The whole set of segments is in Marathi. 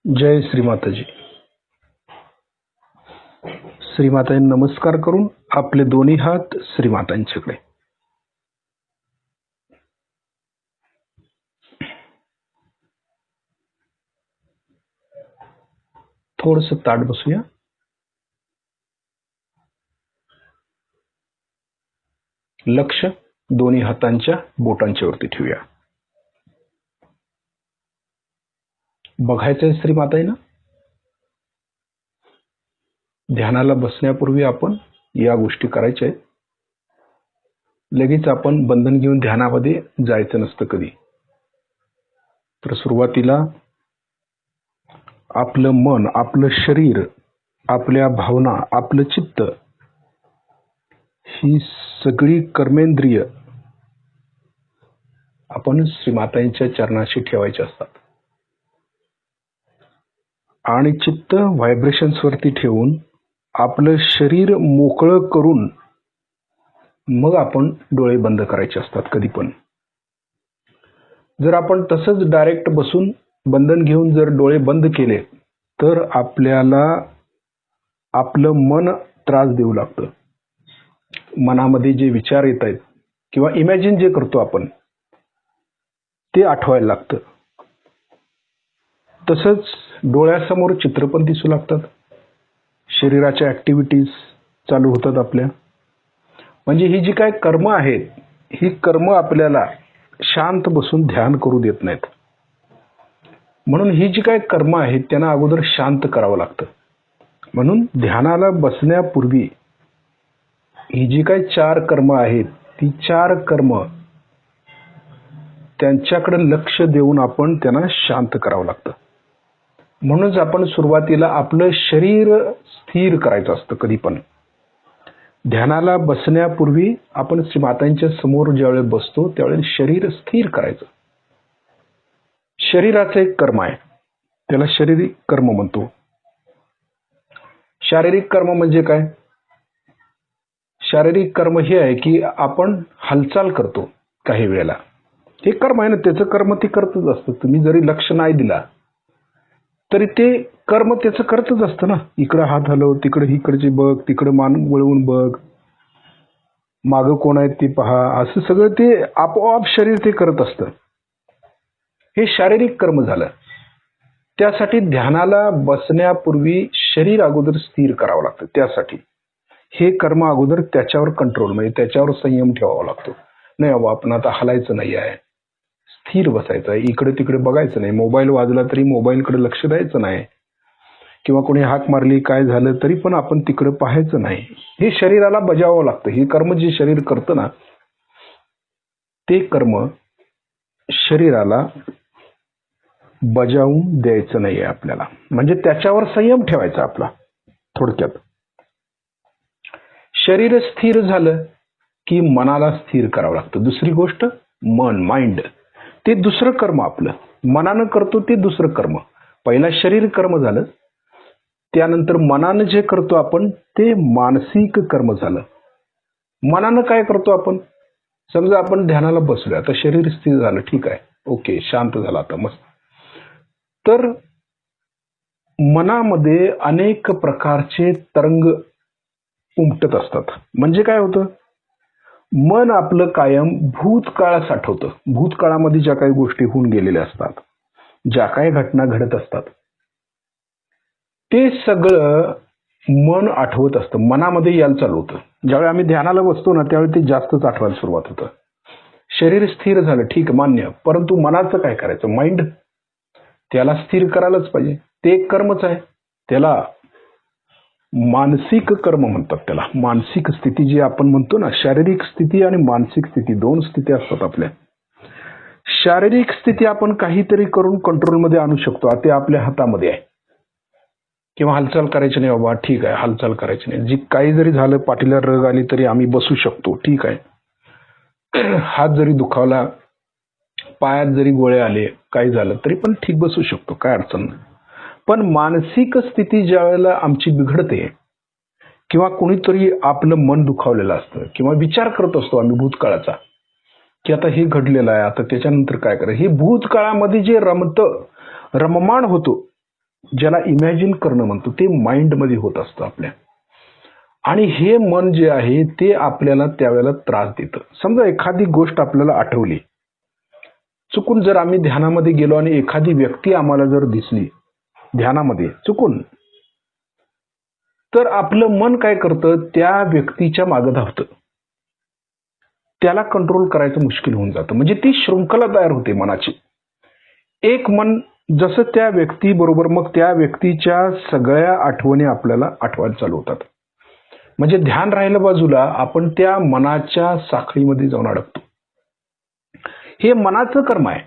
जय श्रीमाताजी. श्रीमातांना नमस्कार करून आपले दोन्ही हात श्रीमातांच्याकडे. थोडस ताट बसूया. लक्ष दोन्ही हातांच्या बोटांच्या वरती ठेवूया. बघायचंय श्रीमातांना. ध्यानाला बसण्यापूर्वी आपण या गोष्टी करायच्या आहेत. लगेच आपण बंधन घेऊन ध्यानामध्ये जायचं नसतं कधी. तर सुरुवातीला आपलं मन, आपलं शरीर, आपल्या भावना, आपलं चित्त, ही सगळी कर्मेंद्रिय आपण श्रीमातांच्या चरणाशी ठेवायची असतात. आणि चित्त व्हायब्रेशन्स वरती ठेवून आपलं शरीर मोकळं करून मग आपण डोळे बंद करायचे असतात कधी पण. जर आपण तसंच डायरेक्ट बसून बंधन घेऊन जर डोळे बंद केले तर आपल्याला आपलं मन त्रास देऊ लागतं. मनामध्ये जे विचार येत आहेत किंवा इमॅजिन जे करतो आपण ते आठवायला लागतं. तसंच डोळ्यासमोर चित्र पण दिसू लागतात. शरीराच्या ऍक्टिव्हिटीज चालू होतात आपल्या. म्हणजे ही जी काय कर्म आहेत, ही कर्म आपल्याला शांत बसून ध्यान करू देत नाहीत. म्हणून ही जी काय कर्म आहेत त्यांना अगोदर शांत करावं लागतं. म्हणून ध्यानाला बसण्यापूर्वी ही जी काय 4 कर्म आहेत ती 4 कर्म त्यांच्याकडे लक्ष देऊन आपण त्यांना शांत करावं लागतं. म्हणूनच आपण सुरुवातीला आपलं शरीर स्थिर करायचं असतं. कधी पण ध्यानाला बसण्यापूर्वी आपण श्रीमातांच्या समोर ज्यावेळेस बसतो त्यावेळेस शरीर स्थिर करायचं. शरीराचं एक कर्म आहे, त्याला शारीरिक कर्म म्हणतो. शारीरिक कर्म म्हणजे काय? शारीरिक कर्म हे आहे की आपण हालचाल करतो काही वेळेला. हे कर्म आहे ना, त्याचं कर्म ते करतच असतं. तुम्ही जरी लक्ष नाही दिला तरी ते कर्म त्याचं करतच असतं ना. इकडं हात हलव, तिकडे इकडचे बघ, तिकडे मान वळवून बघ, मागं कोण आहेत ते पहा, असं सगळं ते आपोआप शरीर ते करत असतं. हे शारीरिक कर्म झालं. त्यासाठी ध्यानाला बसण्यापूर्वी शरीर अगोदर स्थिर करावं लागतं. त्यासाठी हे कर्म अगोदर त्याच्यावर कंट्रोल, म्हणजे त्याच्यावर संयम ठेवावा लागतो. नाही बाबा आपण आता हलायचं नाही आहे, स्थिर बसायचं आहे, इकडे तिकडे बघायचं नाही. मोबाईल वाजला तरी मोबाईलकडे लक्ष द्यायचं नाही, किंवा कोणी हाक मारली काय झालं तरी पण आपण तिकडे पाहायचं नाही. हे शरीराला बजावावं लागतं. हे कर्म जे शरीर करतं ना ते कर्म शरीराला बजावून द्यायचं नाहीये आपल्याला. म्हणजे त्याच्यावर संयम ठेवायचा आपला. थोडक्यात शरीर स्थिर झालं की मनाला स्थिर करावं लागतं. दुसरी गोष्ट मन, माइंड, ते दुसरं कर्म आपलं. मनानं करतो ते दुसरं कर्म. पहिला शरीर कर्म झालं, त्यानंतर मनानं जे करतो आपण ते मानसिक कर्म झालं. मनानं काय करतो आपण? समजा आपण ध्यानाला बसलो, आता शरीर स्थिर झालं, ठीक आहे, ओके, शांत झालं आता मस्त. तर मनामध्ये अनेक प्रकारचे तरंग उमटत असतात. म्हणजे काय होतं? मन आपलं कायम भूतकाळात साठवतं. भूतकाळामध्ये ज्या काही गोष्टी होऊन गेलेल्या असतात, ज्या काही घटना घडत असतात, ते सगळं मन आठवत असतं, मनामध्ये यायला चालू होतं. ज्यावेळी आम्ही ध्यानाला बसतो ना त्यावेळी ते जास्तच आठवायला सुरुवात होतं. शरीर स्थिर झालं, ठीक, मान्य, परंतु मनाचं काय करायचं? माइंड, त्याला स्थिर करायलाच पाहिजे. ते एक कर्मच आहे. त्याला मानसिक कर्म म्हणतात. त्याला मानसिक स्थिती जी आपण म्हणतो ना, शारीरिक स्थिती आणि मानसिक स्थिती, 2 स्थिती असतात आपल्या. शारीरिक स्थिती आपण काहीतरी करून कंट्रोलमध्ये आणू शकतो, ते आपल्या हातामध्ये आहे. किंवा हालचाल करायची नाही बाबा, ठीक आहे, हालचाल करायची नाही. जी काही जरी झालं, पाठीला रग आली तरी आम्ही बसू शकतो, ठीक आहे. हात जरी दुखावला, पायात जरी गोळे आले, काही झालं तरी पण ठीक बसू शकतो, काय अडचण नाही. पण मानसिक स्थिती ज्या वेळेला आमची बिघडते किंवा कोणीतरी आपलं मन दुखावलेलं असतं किंवा विचार करत असतो आम्ही भूतकाळाचा की आता हे घडलेलं आहे, आता त्याच्यानंतर काय करायचं, हे भूतकाळामध्ये जे रममाण होतो ज्याला इमॅजिन करणं म्हणतो, ते माइंडमध्ये होत असतं आपल्या. आणि हे मन जे आहे ते आपल्याला त्यावेळेला त्रास देतं. समजा एखादी गोष्ट आपल्याला आठवली, चुकून जर आम्ही ध्यानामध्ये गेलो आणि एखादी व्यक्ती आम्हाला जर दिसली ध्यानामध्ये चुकून, तर आपलं मन काय करतं, त्या व्यक्तीच्या मागे धावतं. त्याला कंट्रोल करायचं मुश्किल होऊन जातं. म्हणजे ती शृंखला तयार होते मनाची. एक मन जसं त्या व्यक्तीबरोबर, मग त्या व्यक्तीच्या सगळ्या आठवणी आपल्याला आठवायला चालू होतात. म्हणजे ध्यान राहिलं बाजूला, आपण त्या मनाच्या साखळीमध्ये जाऊन अडकतो. हे मनाचं कर्म आहे.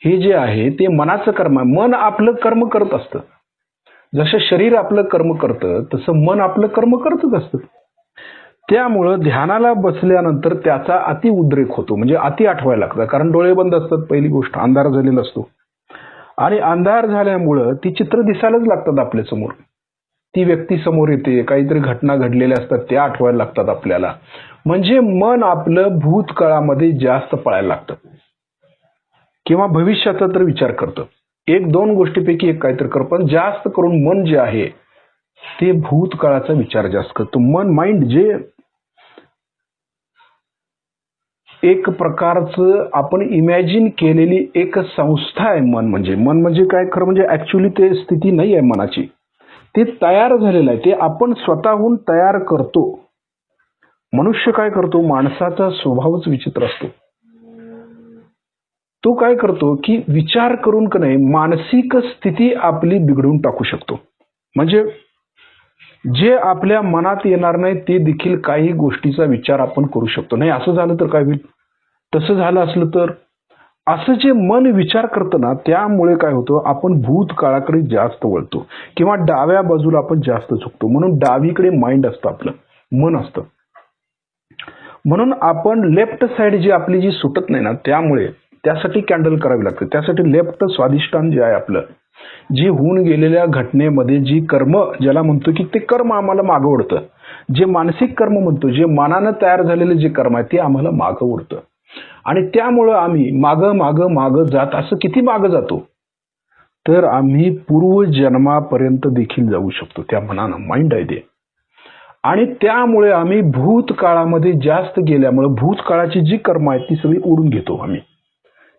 हे जे आहे ते मनाचं कर्म आहे. मन आपलं कर्म करत असतं. जसं शरीर आपलं कर्म करतं तसं मन आपलं कर्म करतच असतं. त्यामुळं ध्यानाला बसल्यानंतर त्याचा अति उद्रेक होतो, म्हणजे अति आठवायला लागतं. कारण डोळे बंद असतात, पहिली गोष्ट अंधार झालेला असतो. आणि अंधार झाल्यामुळं ती चित्र दिसायलाच लागतात आपल्या समोर. ती व्यक्ती समोर येते, काहीतरी घटना घडलेल्या असतात त्या आठवायला लागतात आपल्याला. म्हणजे मन आपलं भूतकाळामध्ये जास्त पळायला लागतं किंवा भविष्याचा तर विचार करतं. एक दोन गोष्टीपैकी एक काहीतरी करतं, पण जास्त करून मन जे आहे ते भूतकाळाचा विचार जास्त करतो. माइंड जे एक प्रकारचं आपण इमॅजिन केलेली एक संस्था आहे. मन म्हणजे काय, खरं म्हणजे ऍक्च्युली ते स्थिती नाही आहे मनाची, ते तयार झालेलं आहे. ते आपण स्वतःहून तयार करतो. मनुष्य काय करतो, माणसाचा स्वभावच विचित्र असतो. तो काय करतो की विचार करून का नाही मानसिक स्थिती आपली बिघडून टाकू शकतो. म्हणजे जे आपल्या मनात येणार नाही ते देखील काही गोष्टीचा विचार आपण करू शकतो. नाही असं झालं तर काय होईल, तसं झालं असलं तर, असं जे मन विचार करतं ना, त्यामुळे काय होतं, आपण भूतकाळाकडे जास्त वळतो किंवा डाव्या बाजूला आपण जास्त झुकतो. म्हणून डावीकडे माइंड असतं, आपलं मन असतं. म्हणून आपण लेफ्ट साइड जी आपली जी सुटत नाही ना, त्यामुळे त्यासाठी कॅन्डल करावी लागते. त्यासाठी लेफ्ट स्वाधिष्ठान जे आहे आपलं, जी होऊन गेलेल्या घटनेमध्ये जी कर्म ज्याला म्हणतो की ते कर्म आम्हाला मागं ओढतं. जे मानसिक कर्म म्हणतो, जे मनानं तयार झालेले जे कर्म आहे ते आम्हाला मागं ओढतं. आणि त्यामुळं आम्ही मागं जात, असं किती मागं जातो, तर आम्ही पूर्वजन्मापर्यंत देखील जाऊ शकतो. त्या मनानं, माइंड आहे ते. आणि त्यामुळे आम्ही भूतकाळामध्ये जास्त गेल्यामुळे भूतकाळाची जी कर्म आहेत ती सगळी ओढून घेतो आम्ही.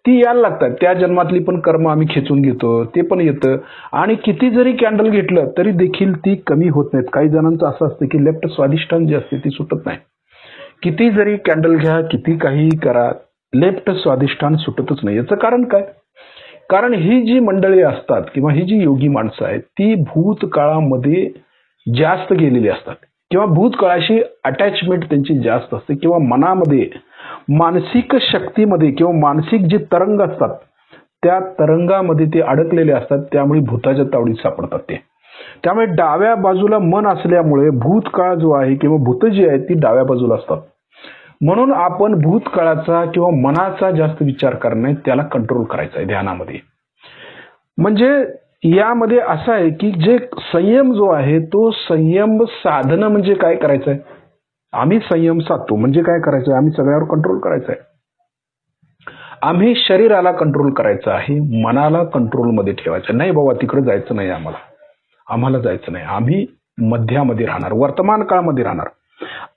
ती यायला लागतात. त्या जन्मातली पण कर्म आम्ही खेचून घेतो, ते पण येतं. आणि किती जरी कॅन्डल घेतलं तरी देखील ती कमी होत नाहीत. काही जणांचं असं असतं की लेफ्ट स्वाधिष्ठान जी असते ती सुटत नाही. किती जरी कॅन्डल घ्या, किती काही करा, लेफ्ट स्वाधिष्ठान सुटतच नाही. याचं कारण काय? कारण ही जी मंडळी असतात किंवा ही जी योगी माणसं आहेत ती भूतकाळामध्ये जास्त गेलेली असतात किंवा भूतकाळाशी अटॅचमेंट त्यांची जास्त असते किंवा मनामध्ये मानसिक शक्तीमध्ये किंवा मानसिक जे तरंग असतात त्या तरंगामध्ये ते अडकलेले असतात. त्यामुळे भूताच्या तावडीत सापडतात ते. त्यामुळे डाव्या बाजूला मन असल्यामुळे भूतकाळ जो आहे किंवा भूत जी आहेत ती डाव्या बाजूला असतात. म्हणून आपण भूतकाळाचा किंवा मनाचा जास्त विचार करणे, त्याला कंट्रोल करायचा आहे ध्यानामध्ये. म्हणजे यामध्ये असं आहे की जे संयम जो आहे तो संयम साधनं म्हणजे काय करायचं आहे, आम्ही संयम साधतो म्हणजे काय करायचं आहे, आम्ही सगळ्यावर कंट्रोल करायचं आहे. आम्ही शरीराला कंट्रोल करायचं आहे, मनाला कंट्रोलमध्ये ठेवायचं नाही. बाबा तिकडे जायचं नाही, आम्हाला जायचं नाही. आम्ही मध्यामध्ये राहणार, वर्तमान काळामध्ये राहणार.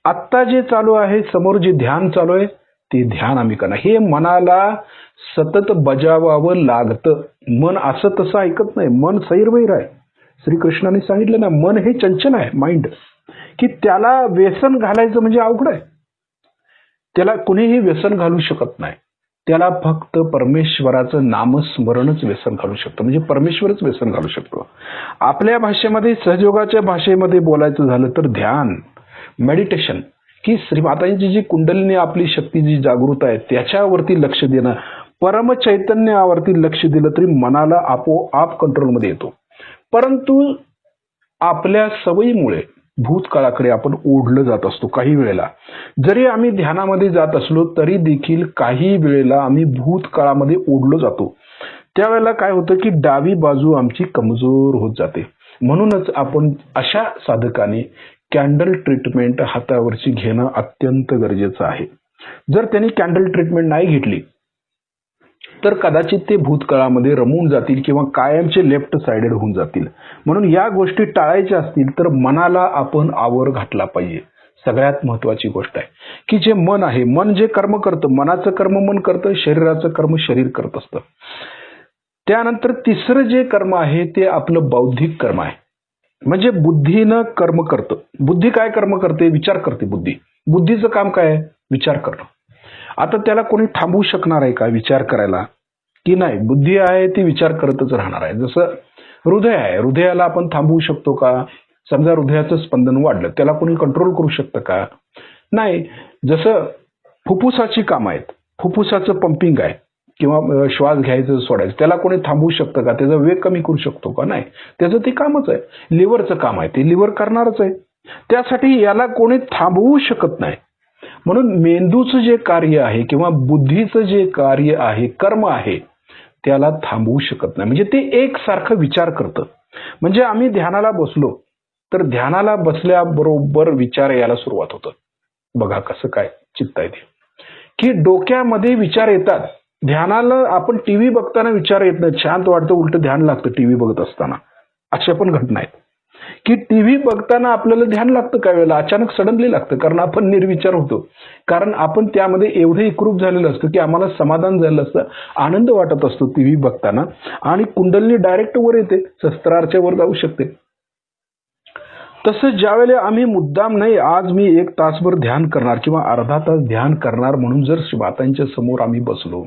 आत्ता जे चालू आहे, समोर जे ध्यान चालू आहे ते ध्यान आम्ही करणार. हे मनाला सतत बजावावं लागतं. मन असं तसं ऐकत नाही. मन सैरवैर आहे. श्रीकृष्णाने सांगितलं ना, मन हे चंचल आहे, माइंड, की त्याला व्यसन घालायचं म्हणजे अवघड आहे. त्याला कुणीही व्यसन घालू शकत नाही. त्याला फक्त परमेश्वराचं नामस्मरणच व्यसन घालू शकतो, म्हणजे परमेश्वरच व्यसन घालू शकतो. आपल्या भाषेमध्ये, सहयोगाच्या भाषेमध्ये बोलायचं झालं तर ध्यान, मेडिटेशन, की श्रीमातांची जी कुंडलिनी आपली शक्ती जी जागृत आहे त्याच्यावरती लक्ष देणं, परमचैतन्यावरती लक्ष दिलं तरी मनाला आपोआप कंट्रोलमध्ये येतो. परंतु आपल्या सवयीमुळे भूतकाळाकडे आपण ओढलं जात असतो. काही वेळेला जरी आम्ही ध्यानामध्ये जात असलो तरी देखील काही वेळेला आम्ही भूतकाळामध्ये ओढलो जातो. त्यावेळेला काय होतं की डावी बाजू आमची कमजोर होत जाते. म्हणूनच आपण अशा साधकांनी कॅन्डल ट्रीटमेंट हातावरची घेणं अत्यंत गरजेचं आहे. जर त्यांनी कॅन्डल ट्रीटमेंट नाही घेतली तर कदाचित ते भूतकाळामध्ये रमून जातील किंवा कायमचे लेफ्ट साइडेड होऊन जातील. म्हणून या गोष्टी टाळायच्या असतील तर मनाला आपण आवर घातला पाहिजे. सगळ्यात महत्वाची गोष्ट आहे की जे मन आहे, मन जे कर्म करतं, मनाचं कर्म मन करतं, शरीराचं कर्म शरीर करत असतं. त्यानंतर तिसरं जे कर्म आहे ते आपलं बौद्धिक कर्म आहे. म्हणजे बुद्धीनं कर्म करतं. बुद्धी काय कर्म करते? विचार करते बुद्धी. बुद्धीचं काम काय आहे? विचार करणं. आता त्याला कोणी थांबवू शकणार आहे का विचार करायला? की नाही, बुद्धी आहे ती विचार करतच राहणार आहे. जसं हृदय आहे, हृदयाला आपण थांबवू शकतो का? समजा हृदयाचं स्पंदन वाढलं, त्याला कोणी कंट्रोल करू शकतं का? नाही. जसं फुफ्फुसाची काम आहेत, फुफ्फुसाचं पंपिंग आहे किंवा श्वास घ्यायचं सोडायचं, त्याला कोणी थांबवू शकतं का? त्याचा वेग कमी करू शकतो का? नाही. त्याचं ते कामच आहे. लिव्हरचं काम आहे, ते लिव्हर करणारच आहे. त्यासाठी याला कोणी थांबवू शकत नाही. म्हणून मेंदूचं जे कार्य आहे किंवा बुद्धीचं जे कार्य आहे, कर्म आहे, त्याला थांबवू शकत नाही. म्हणजे ते एकसारखं विचार करतं. म्हणजे आम्ही ध्यानाला बसलो तर ध्यानाला बसल्याबरोबर विचार यायला सुरुवात होतं. बघा कसं काय चित्त आहे ते, की डोक्यामध्ये विचार येतात. ध्यानाला आपण टीव्ही बघताना विचार येत नाही, शांत वाटतं, उलट ध्यान लागतं टीव्ही बघत असताना. अशा पण घटना आहेत की टीव्ही बघताना आपल्याला ध्यान लागतं, काही वेळेला अचानक सडनली लागतं, कारण आपण निर्विचार होतो. कारण आपण त्यामध्ये एवढे एकरूप झालेलं असतं की आम्हाला समाधान झालेलं असतं, आनंद वाटत असतो टीव्ही बघताना, आणि कुंडलिनी डायरेक्ट वर येते, सहस्त्रारच्या वर जाऊ शकते. तसं ज्यावेळेला आम्ही मुद्दाम नाही, आज मी 1 तासभर ध्यान करणार किंवा अर्धा तास ध्यान करणार म्हणून जर मातांच्या समोर आम्ही बसलो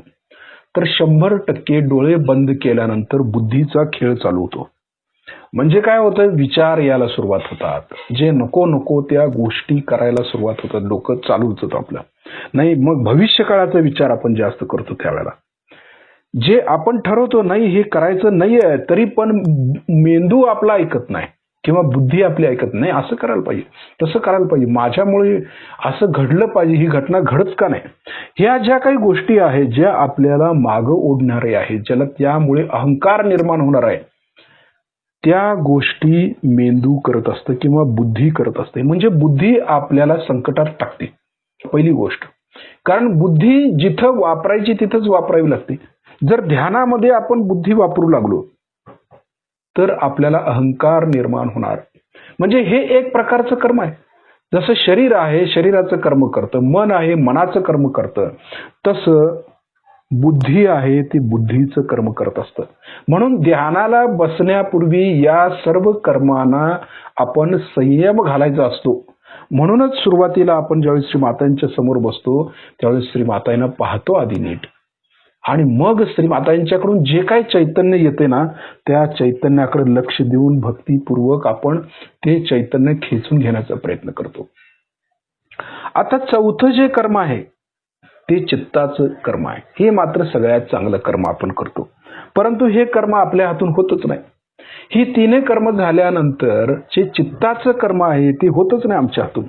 तर 100% डोळे बंद केल्यानंतर बुद्धीचा खेळ चालू होतो. म्हणजे काय होतं? विचार यायला सुरुवात होतात, जे नको नको त्या गोष्टी करायला सुरुवात होतात. डोकं चालू होतं आपलं. नाही, मग भविष्य काळाचा विचार आपण जास्त करतो त्यावेळेला. जे आपण ठरवतो नाही हे करायचं नाहीये, तरी पण मेंदू आपला ऐकत नाही किंवा बुद्धी आपली ऐकत नाही. असं करायला पाहिजे, तसं करायला पाहिजे, माझ्यामुळे असं घडलं पाहिजे, ही घटना घडत का नाही. ह्या ज्या काही गोष्टी आहेत ज्या आपल्याला मागं ओढणारे आहेत, ज्याला त्यामुळे अहंकार निर्माण होणार आहे, त्या गोष्टी मेंदू करत असतं किंवा बुद्धी करत असते. म्हणजे बुद्धी आपल्याला संकटात टाकते, पहिली गोष्ट. कारण बुद्धी जिथं वापरायची तिथंच वापरावी लागते. जर ध्यानामध्ये आपण बुद्धी वापरू लागलो तर आपल्याला अहंकार निर्माण होणार. म्हणजे हे एक प्रकारचं कर्म आहे. जसं शरीर आहे, शरीराचं कर्म करतं, मन आहे, मनाचं कर्म करतं, तसं बुद्धी आहे ती बुद्धीचं कर्म करत असतं. म्हणून ध्यानाला बसण्यापूर्वी या सर्व कर्मांना आपण संयम घालायचा असतो. म्हणूनच सुरुवातीला आपण ज्यावेळेस श्री मातांच्या समोर बसतो त्यावेळेस श्री मातांना पाहतो आधी नीट, आणि मग श्री मातांच्याकडून जे काही चैतन्य येते ना, त्या चैतन्याकडे लक्ष देऊन भक्तीपूर्वक आपण ते चैतन्य खेचून घेण्याचा प्रयत्न करतो. आता चौथं जे कर्म आहे ते चित्ताचं कर्म आहे. हे मात्र सगळ्यात चांगलं कर्म आपण करतो, परंतु हे कर्म आपल्या हातून होतच नाही. ही 3 कर्म झाल्यानंतर जे चित्ताचं कर्म आहे ते होतच नाही आमच्या हातून.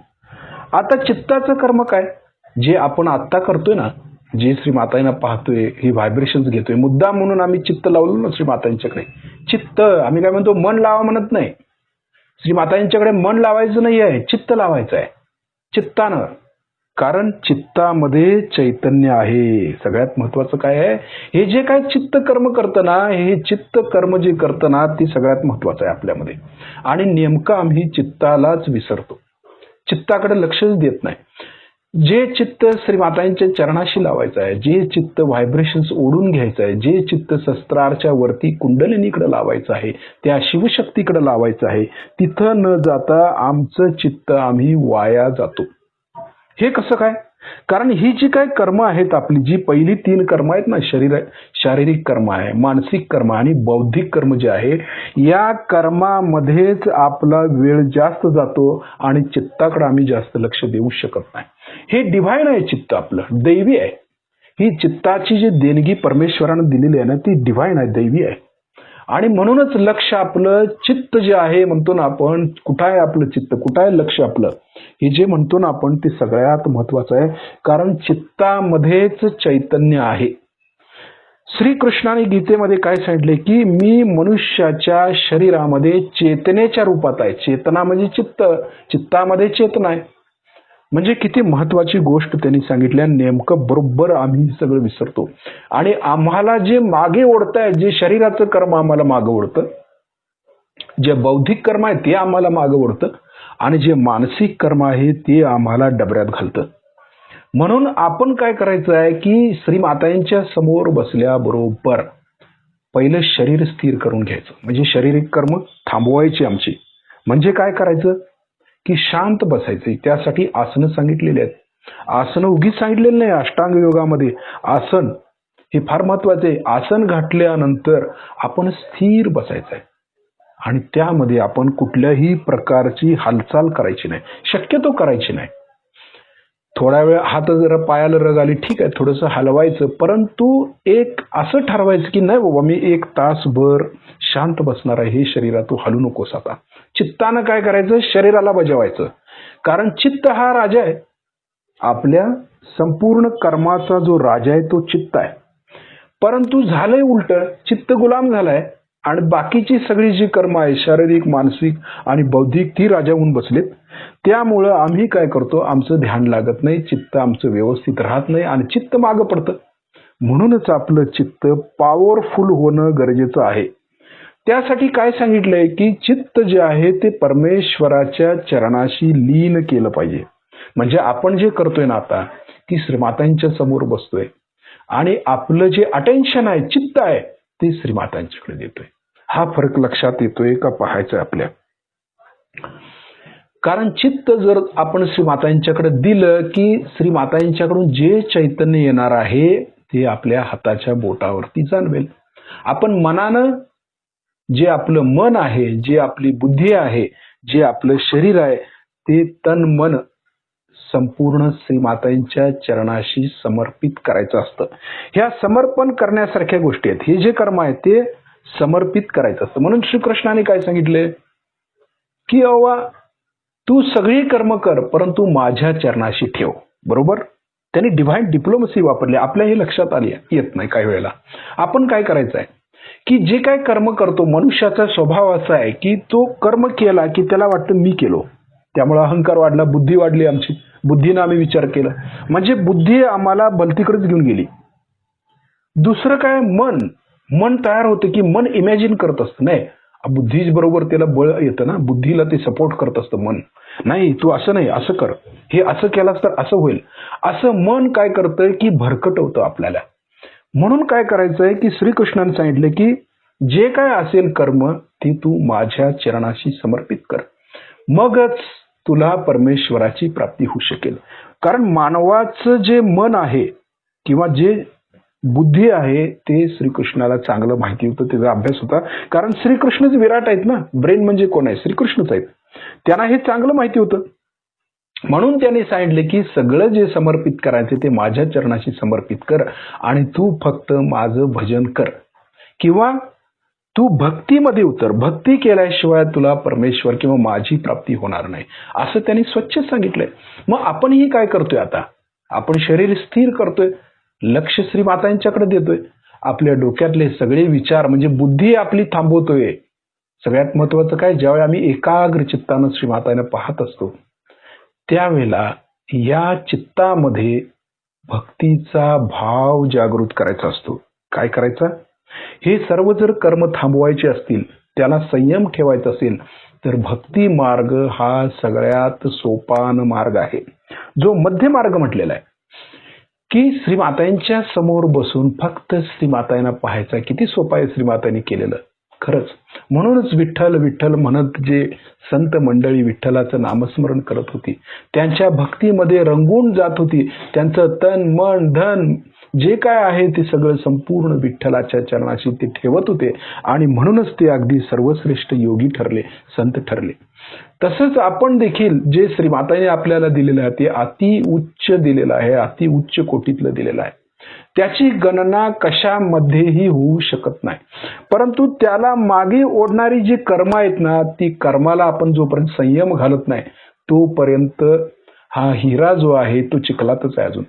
आता चित्ताचं कर्म काय? जे आपण आत्ता करतोय ना, जे श्री मातांना पाहतोय, हे व्हायब्रेशन्स घेतोय, मुद्दा म्हणून आम्ही चित्त लावलो ना श्री मातांच्याकडे. चित्त आम्ही काय म्हणतो, मन लावा म्हणत नाही. श्री मातांच्याकडे मन लावायचं नाही आहे, चित्त लावायचं आहे, चित्तानं. कारण चित्तामध्ये चैतन्य आहे. सगळ्यात महत्वाचं काय आहे, हे जे काय चित्त कर्म करतं ना, हे चित्त कर्म जे करतं ना, ती सगळ्यात महत्वाचं आहे आपल्यामध्ये. आणि नेमकं आम्ही चित्तालाच विसरतो, चित्ताकडे लक्षच देत नाही. जे चित्त श्री मातांच्या चरणाशी लावायचं आहे, जे चित्त व्हायब्रेशन्स ओढून घ्यायचं आहे, जे चित्त शस्त्रारच्या वरती कुंडलिनीकडे लावायचं आहे, त्या शिवशक्तीकडे लावायचं आहे, तिथं न जाता आमचं चित्त आम्ही वाया जातो. हे कसं काय? कारण ही जी काय कर्म आहेत आपली, जी पहिली 3 कर्म आहेत ना, शारीरिक कर्म आहे, मानसिक कर्म आणि बौद्धिक कर्म जे आहे, या कर्मामध्येच आपला वेळ जास्त जातो आणि चित्ताकडे आम्ही जास्त लक्ष देऊ शकत नाही. हे डिव्हाइन आहे चित्त, आपलं दैवी आहे. ही चित्ताची जी देणगी परमेश्वरानं दिलेली आहे ना, ती डिव्हाइन आहे, दैवी आहे. आणि म्हणूनच लक्ष आपलं चित्त जे आहे, म्हणतो ना आपण, कुठं आहे आपलं चित्त, कुठं आहे लक्ष आपलं, हे जे म्हणतो ना आपण, ते सगळ्यात महत्वाचं आहे. कारण चित्तामध्येच चैतन्य आहे. श्रीकृष्णाने गीतेमध्ये काय सांगितले की मी मनुष्याच्या शरीरामध्ये चेतनेच्या रूपात आहे. चेतना म्हणजे चित्त, चित्तामध्ये चेतना आहे. म्हणजे किती महत्वाची गोष्ट त्यांनी सांगितली आणि नेमकं बरोबर आम्ही सगळं विसरतो आणि आम्हाला जे मागे ओढताय, जे शरीराचं कर्म आम्हाला मागे ओढतं, जे बौद्धिक कर्म आहे ते आम्हाला मागे ओढतं आणि जे मानसिक कर्म आहे ते आम्हाला डबऱ्यात घालतं. म्हणून आपण काय करायचं आहे की श्रीमातांच्या समोर बसल्याबरोबर पहिलं शरीर स्थिर करून घ्यायचं. म्हणजे शारीरिक कर्म थांबवायची आमची. म्हणजे काय करायचं की शांत बसायचं. त्यासाठी आसनं सांगितलेली आहेत. आसनं उगीच सांगितलेलं नाही. अष्टांग योगामध्ये आसन हे फार महत्वाचे आहे. आसन घातल्यानंतर आपण स्थिर बसायचं आहे आणि त्यामध्ये आपण कुठल्याही प्रकारची हालचाल करायची नाही, शक्यतो करायची नाही. थोडा वेळ हात जरा पायाला रग आली, ठीक आहे, थोडंसं हलवायचं, परंतु एक असं ठरवायचं की नाही बाबा मी 1 तासभर शांत बसणार आहे. हे शरीरा तू हलू नकोस. आता चित्तानं काय करायचं, शरीराला बजावायचं. कारण चित्त हा राजा आहे. आपल्या संपूर्ण कर्माचा जो राजा आहे तो चित्त आहे. परंतु झालंय उलट, चित्त गुलाम झालाय आणि बाकीची सगळी जी कर्म आहे शारीरिक, मानसिक आणि बौद्धिक ती राजा होऊन बसलेत. त्यामुळं आम्ही काय करतो, आमचं ध्यान लागत नाही, चित्त आमचं व्यवस्थित राहत नाही आणि चित्त मागं पडतं. म्हणूनच आपलं चित्त पॉवरफुल होणं गरजेचं आहे. त्यासाठी काय सांगितलंय की चित्त जे आहे ते परमेश्वराच्या चरणाशी लीन केलं पाहिजे. म्हणजे आपण जे करतोय ना आता की श्रीमातांच्या समोर बसतोय आणि आपलं जे अटेन्शन आहे, चित्त आहे, ते श्रीमातांच्याकडे देतोय. हा फरक लक्षात येतोय का पाहायचं आपल्या. कारण चित्त जर आपण श्रीमातांच्याकडे दिलं की श्रीमातांच्याकडून जे चैतन्य येणार आहे ते आपल्या हाताच्या बोटावरती जाणवेल. आपण मनानं, जे आपलं मन आहे, जे आपली बुद्धी आहे, जे आपलं शरीर आहे, ते तन मन संपूर्ण श्रीमातांच्या चरणाशी समर्पित करायचं असतं. ह्या समर्पण करण्यासारख्या गोष्टी आहेत. हे जे कर्म आहे ते समर्पित करायचं असतं. म्हणून श्रीकृष्णाने काय सांगितले की अव्वा तू सगळी कर्म कर परंतु माझ्या चरणाशी ठेव. बरोबर, त्यांनी डिव्हाइन डिप्लोमसी वापरली. आपल्या हे लक्षात आली येत नाही काही वेळेला. आपण काय करायचं आहे की जे काय कर्म करतो, मनुष्याचा स्वभाव असा आहे की तो कर्म केला की त्याला वाटतं मी केलो, त्यामुळे अहंकार वाढला, बुद्धी वाढली आमची, बुद्धीनं आम्ही विचार केला. म्हणजे बुद्धी आम्हाला भलतीकडेच घेऊन गेली. दुसरं काय, मन मन तयार होतं की मन इमॅजिन करत असतं. नाही, बुद्धी बरोबर त्याला बळ येतं ना, बुद्धीला ते सपोर्ट करत असतं मन. नाही तू असं नाही, असं कर, हे असं केलास तर असं होईल, असं मन काय करतंय की भरकटवतं आपल्याला. म्हणून काय करायचंय की श्रीकृष्णाने सांगितलं की जे काय असेल कर्म ते तू माझ्या चरणाशी समर्पित कर, मगच तुला परमेश्वराची प्राप्ती होऊ शकेल. कारण मानवाचं जे मन आहे किंवा जे बुद्धी आहे ते श्रीकृष्णाला चांगलं माहिती होतं, त्याचा अभ्यास होता. कारण श्रीकृष्णच विराट आहेत ना, ब्रेन म्हणजे कोण आहे, श्रीकृष्णच आहेत. त्यांना हे चांगलं माहिती होतं. म्हणून त्यांनी सांगितले की सगळं जे समर्पित करायचे ते माझ्या चरणाशी समर्पित कर आणि तू फक्त माझं भजन कर किंवा तू भक्तीमध्ये उतर. भक्ती केल्याशिवाय तुला परमेश्वर किंवा माझी प्राप्ती होणार नाही, असं त्यांनी स्वच्छ सांगितलंय. मग आपणही काय करतोय आता, आपण शरीर स्थिर करतोय, लक्ष श्रीमातांच्याकडे देतोय, आपल्या डोक्यातले सगळे विचार म्हणजे बुद्धी आपली थांबवतोय. सगळ्यात महत्वाचं काय, ज्यावेळी आम्ही एकाग्र चित्तानं श्रीमातांना पाहत असतो त्यावेळेला या चित्तामध्ये भक्तीचा भाव जागृत करायचा असतो. काय करायचा, हे सर्व जर कर्म थांबवायचे असतील, त्याला संयम ठेवायचा असेल तर भक्ती मार्ग हा सगळ्यात सोपान मार्ग आहे, जो मध्य मार्ग म्हटलेला आहे. की श्रीमातांच्या समोर बसून फक्त श्रीमातांना पाहायचा. किती सोपा आहे श्रीमातांनी केलेलं खरंच. म्हणूनच विठ्ठल विठ्ठल म्हणत जे संत मंडळी विठ्ठलाचं नामस्मरण करत होती, त्यांच्या भक्तीमध्ये रंगून जात होती. त्यांचं तन मन धन जे काय आहे ते सगळं संपूर्ण विठ्ठलाच्या चरणाशी ते ठेवत होते आणि म्हणूनच ते अगदी सर्वश्रेष्ठ योगी ठरले, संत ठरले. तसंच आपण देखील जे श्रीमाताने आपल्याला दिलेलं आहे ते अति उच्च दिलेलं आहे, अति उच्च कोटीतलं दिलेलं आहे. त्याची गणना कशामध्येही होऊ शकत नाही. परंतु त्याला मागे ओढणारी जी कर्म आहेत ना, ती कर्माला आपण जोपर्यंत संयम घालत नाही तोपर्यंत हा हिरा जो आहे तो चिखलातच आहे अजून.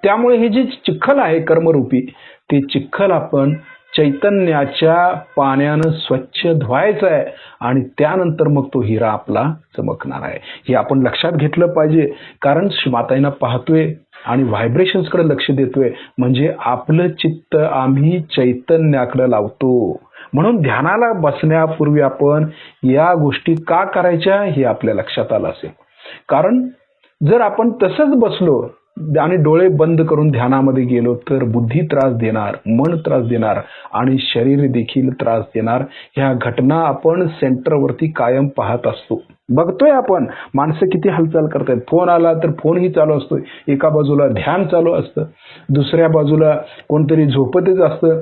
त्यामुळे हे जे चिखल आहे कर्मरूपी, ते चिखल आपण चैतन्याच्या पाण्यानं स्वच्छ धुवायचा आहे आणि त्यानंतर मग तो हिरा आपला चमकणार आहे. हे आपण लक्षात घेतलं पाहिजे. कारण माताईंना पाहतोय आणि व्हायब्रेशन्सकडे लक्ष देतोय म्हणजे आपलं चित्त आम्ही चैतन्याकडे लावतो. म्हणून ध्यानाला बसण्यापूर्वी आपण या गोष्टी का करायच्या हे आपल्या लक्षात आलं असेल. कारण जर आपण तसंच बसलो आणि डोळे बंद करून ध्यानामध्ये गेलो तर बुद्धी त्रास देणार, मन त्रास देणार आणि शरीर देखील त्रास देणार. ह्या घटना आपण सेंटरवरती कायम पाहत असतो. बघतोय आपण माणसं किती हालचाल करतायत. फोन आला तर फोनही चालू असतोय. एका बाजूला ध्यान चालू असतं, दुसऱ्या बाजूला कोणतरी झोपतच असतं,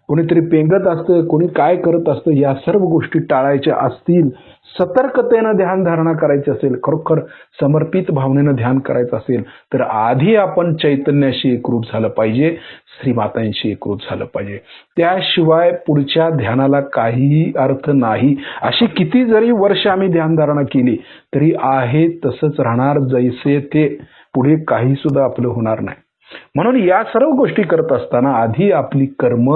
कोणीतरी पेंगत असतं, कोणी काय करत असतं. या सर्व गोष्टी टाळायच्या असतील, सतर्कतेनं ध्यान धारणा करायची असेल, खरोखर समर्पित भावनेनं ध्यान करायचं असेल तर आधी आपण चैतन्याशी एकरूप झालं पाहिजे, श्रीमातांशी एकरूप झालं पाहिजे. त्याशिवाय पुढच्या ध्यानाला काहीही अर्थ नाही. अशी किती जरी वर्ष आम्ही ध्यानधारणा केली तरी आहे तसंच राहणार जैसे ते. पुढे काही सुद्धा आपलं होणार नाही. म्हणून या सर्व गोष्टी करत असताना आधी आपली कर्म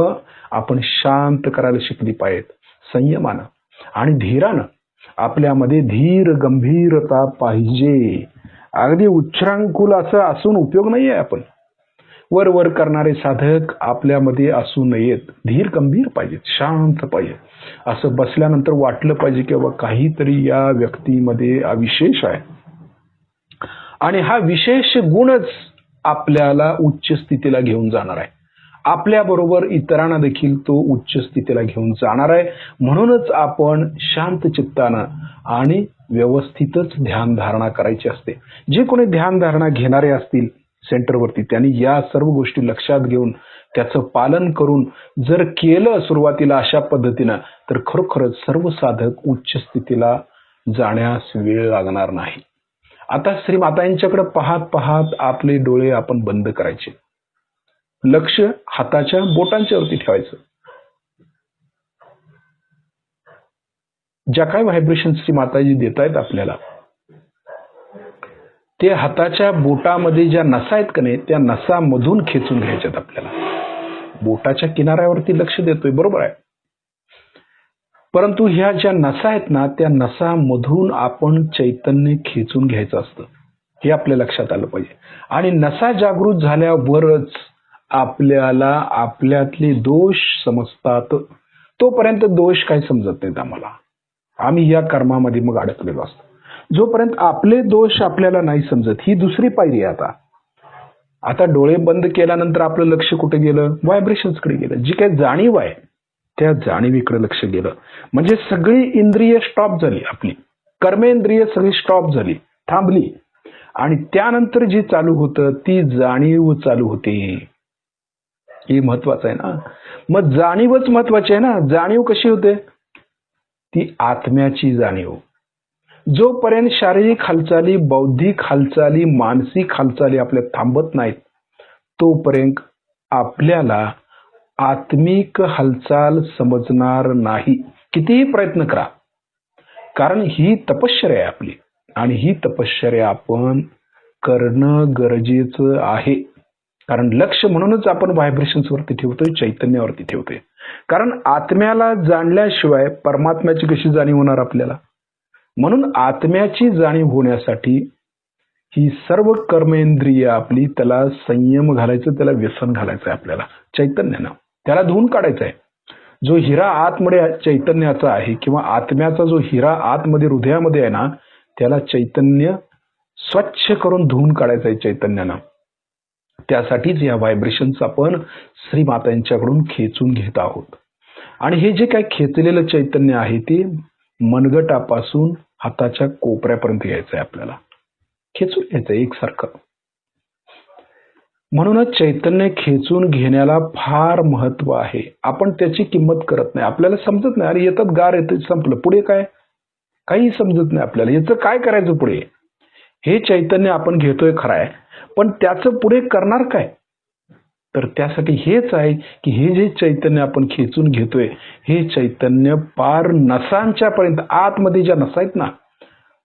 आपण शांत करायला शिकली पाहिजेत. संयमानं आणि धीरानं. आपल्यामध्ये धीर गंभीरता पाहिजे. अगदी उच्छृंखल असं असून उपयोग नाहीये. आपण वर वर करणारे साधक आपल्यामध्ये असू नयेत. धीर गंभीर पाहिजेत, शांत पाहिजे. असं बसल्यानंतर वाटलं पाहिजे की बाबा काहीतरी या व्यक्तीमध्ये विशेष आहे आणि हा विशेष गुणच आपल्याला उच्च स्थितीला घेऊन जाणार आहे. आपल्याबरोबर इतरांना देखील तो उच्च स्थितीला घेऊन जाणार आहे. म्हणूनच आपण शांत चित्तानं आणि व्यवस्थितच ध्यान धारणा करायची असते. जे कोणी ध्यान धारणा घेणारे असतील सेंटरवरती त्यांनी या सर्व गोष्टी लक्षात घेऊन त्याचं पालन करून जर केलं सुरुवातीला अशा पद्धतीनं तर खरोखरच सर्व साधक उच्च स्थितीला जाण्यास वेळ लागणार नाही. आता श्रीमातांच्याकडे पाहत पाहत आपले डोळे आपण बंद करायचे. लक्ष हाताच्या बोटांच्यावरती ठेवायचं. ज्या काय व्हायब्रेशन श्रीमाताजी देत आहेत आपल्याला ते हाताच्या बोटामध्ये ज्या नसा आहेत का नाही त्या नसामधून खेचून घ्यायच्यात आपल्याला. बोटाच्या किनाऱ्यावरती लक्ष देतोय बरोबर आहे, परंतु ह्या ज्या नसा आहेत ना त्या नसामधून आपण चैतन्य खेचून घ्यायचं असतं. हे आपल्या लक्षात आलं पाहिजे. आणि नसा जागृत झाल्यावरच आपल्याला आपल्यातले दोष समजतात. तोपर्यंत दोष काही समजत नाहीत आम्हाला. आम्ही या कर्मामध्ये मग अडकलेलो असतो. जोपर्यंत आपले दोष आपल्याला नाही समजत ही दुसरी पायरी आहे. आता डोळे बंद केल्यानंतर आपलं लक्ष कुठे गेलं? व्हायब्रेशन्सकडे गेलं. जी काही जाणीव आहे त्या जाणीवीकडे लक्ष गेलं. म्हणजे सगळी इंद्रिय स्टॉप झाली. आपली कर्मेंद्रिय सगळी स्टॉप झाली, थांबली. आणि त्यानंतर जे चालू होतं ती जाणीव चालू होते. हे महत्वाचं आहे ना. मग जाणीवच महत्वाची आहे ना. जाणीव कशी होते? ती आत्म्याची जाणीव. जोपर्यंत शारीरिक हालचाली, बौद्धिक हालचाली, मानसिक हालचाली आपल्या थांबत नाहीत तोपर्यंत आपल्याला आत्मिक हालचाल समजणार नाही. कितीही प्रयत्न करा. कारण ही तपश्चर्या आहे आपली आणि ही तपश्चर्या आपण करणं गरजेचं आहे. कारण लक्ष म्हणूनच आपण व्हायब्रेशन्स वरती ठेवतोय, चैतन्यावरती ठेवतोय. कारण आत्म्याला जाणल्याशिवाय परमात्म्याची कशी जाणीव होणार आपल्याला? म्हणून आत्म्याची जाणीव होण्यासाठी ही सर्व कर्मेंद्रिय आपली त्याला संयम घालायचं, त्याला व्यसन घालायचं आहे आपल्याला चैतन्यानं. त्याला धुवून काढायचं आहे. जो हिरा आतमध्ये चैतन्याचा आहे किंवा आत्म्याचा जो हिरा आतमध्ये हृदयामध्ये आहे ना त्याला चैतन्य स्वच्छ करून धुवून काढायचं आहे चैतन्यानं. त्यासाठीच या व्हायब्रेशन्स आपण श्रीमातांच्याकडून खेचून घेत आहोत. आणि हे जे काही खेचलेलं चैतन्य आहे ते मनगटापासून हाताच्या कोपऱ्यापर्यंत घ्यायचं आहे आपल्याला. खेचून घ्यायचं एकसारखं. म्हणूनच चैतन्य खेचून घेण्याला फार महत्व आहे. आपण त्याची किंमत करत नाही. आपल्याला समजत नाही. अरे येतात गार येतं संपलं, पुढे काय? काही समजत नाही आपल्याला. याचं काय करायचं पुढे? हे चैतन्य आपण घेतोय खरं आहे, पण त्याचं पुढे करणार काय? तर त्यासाठी हेच आहे की हे जे चैतन्य आपण खेचून घेतोय हे चैतन्य पार नसांच्या पर्यंत, आतमध्ये ज्या नसा आहेत ना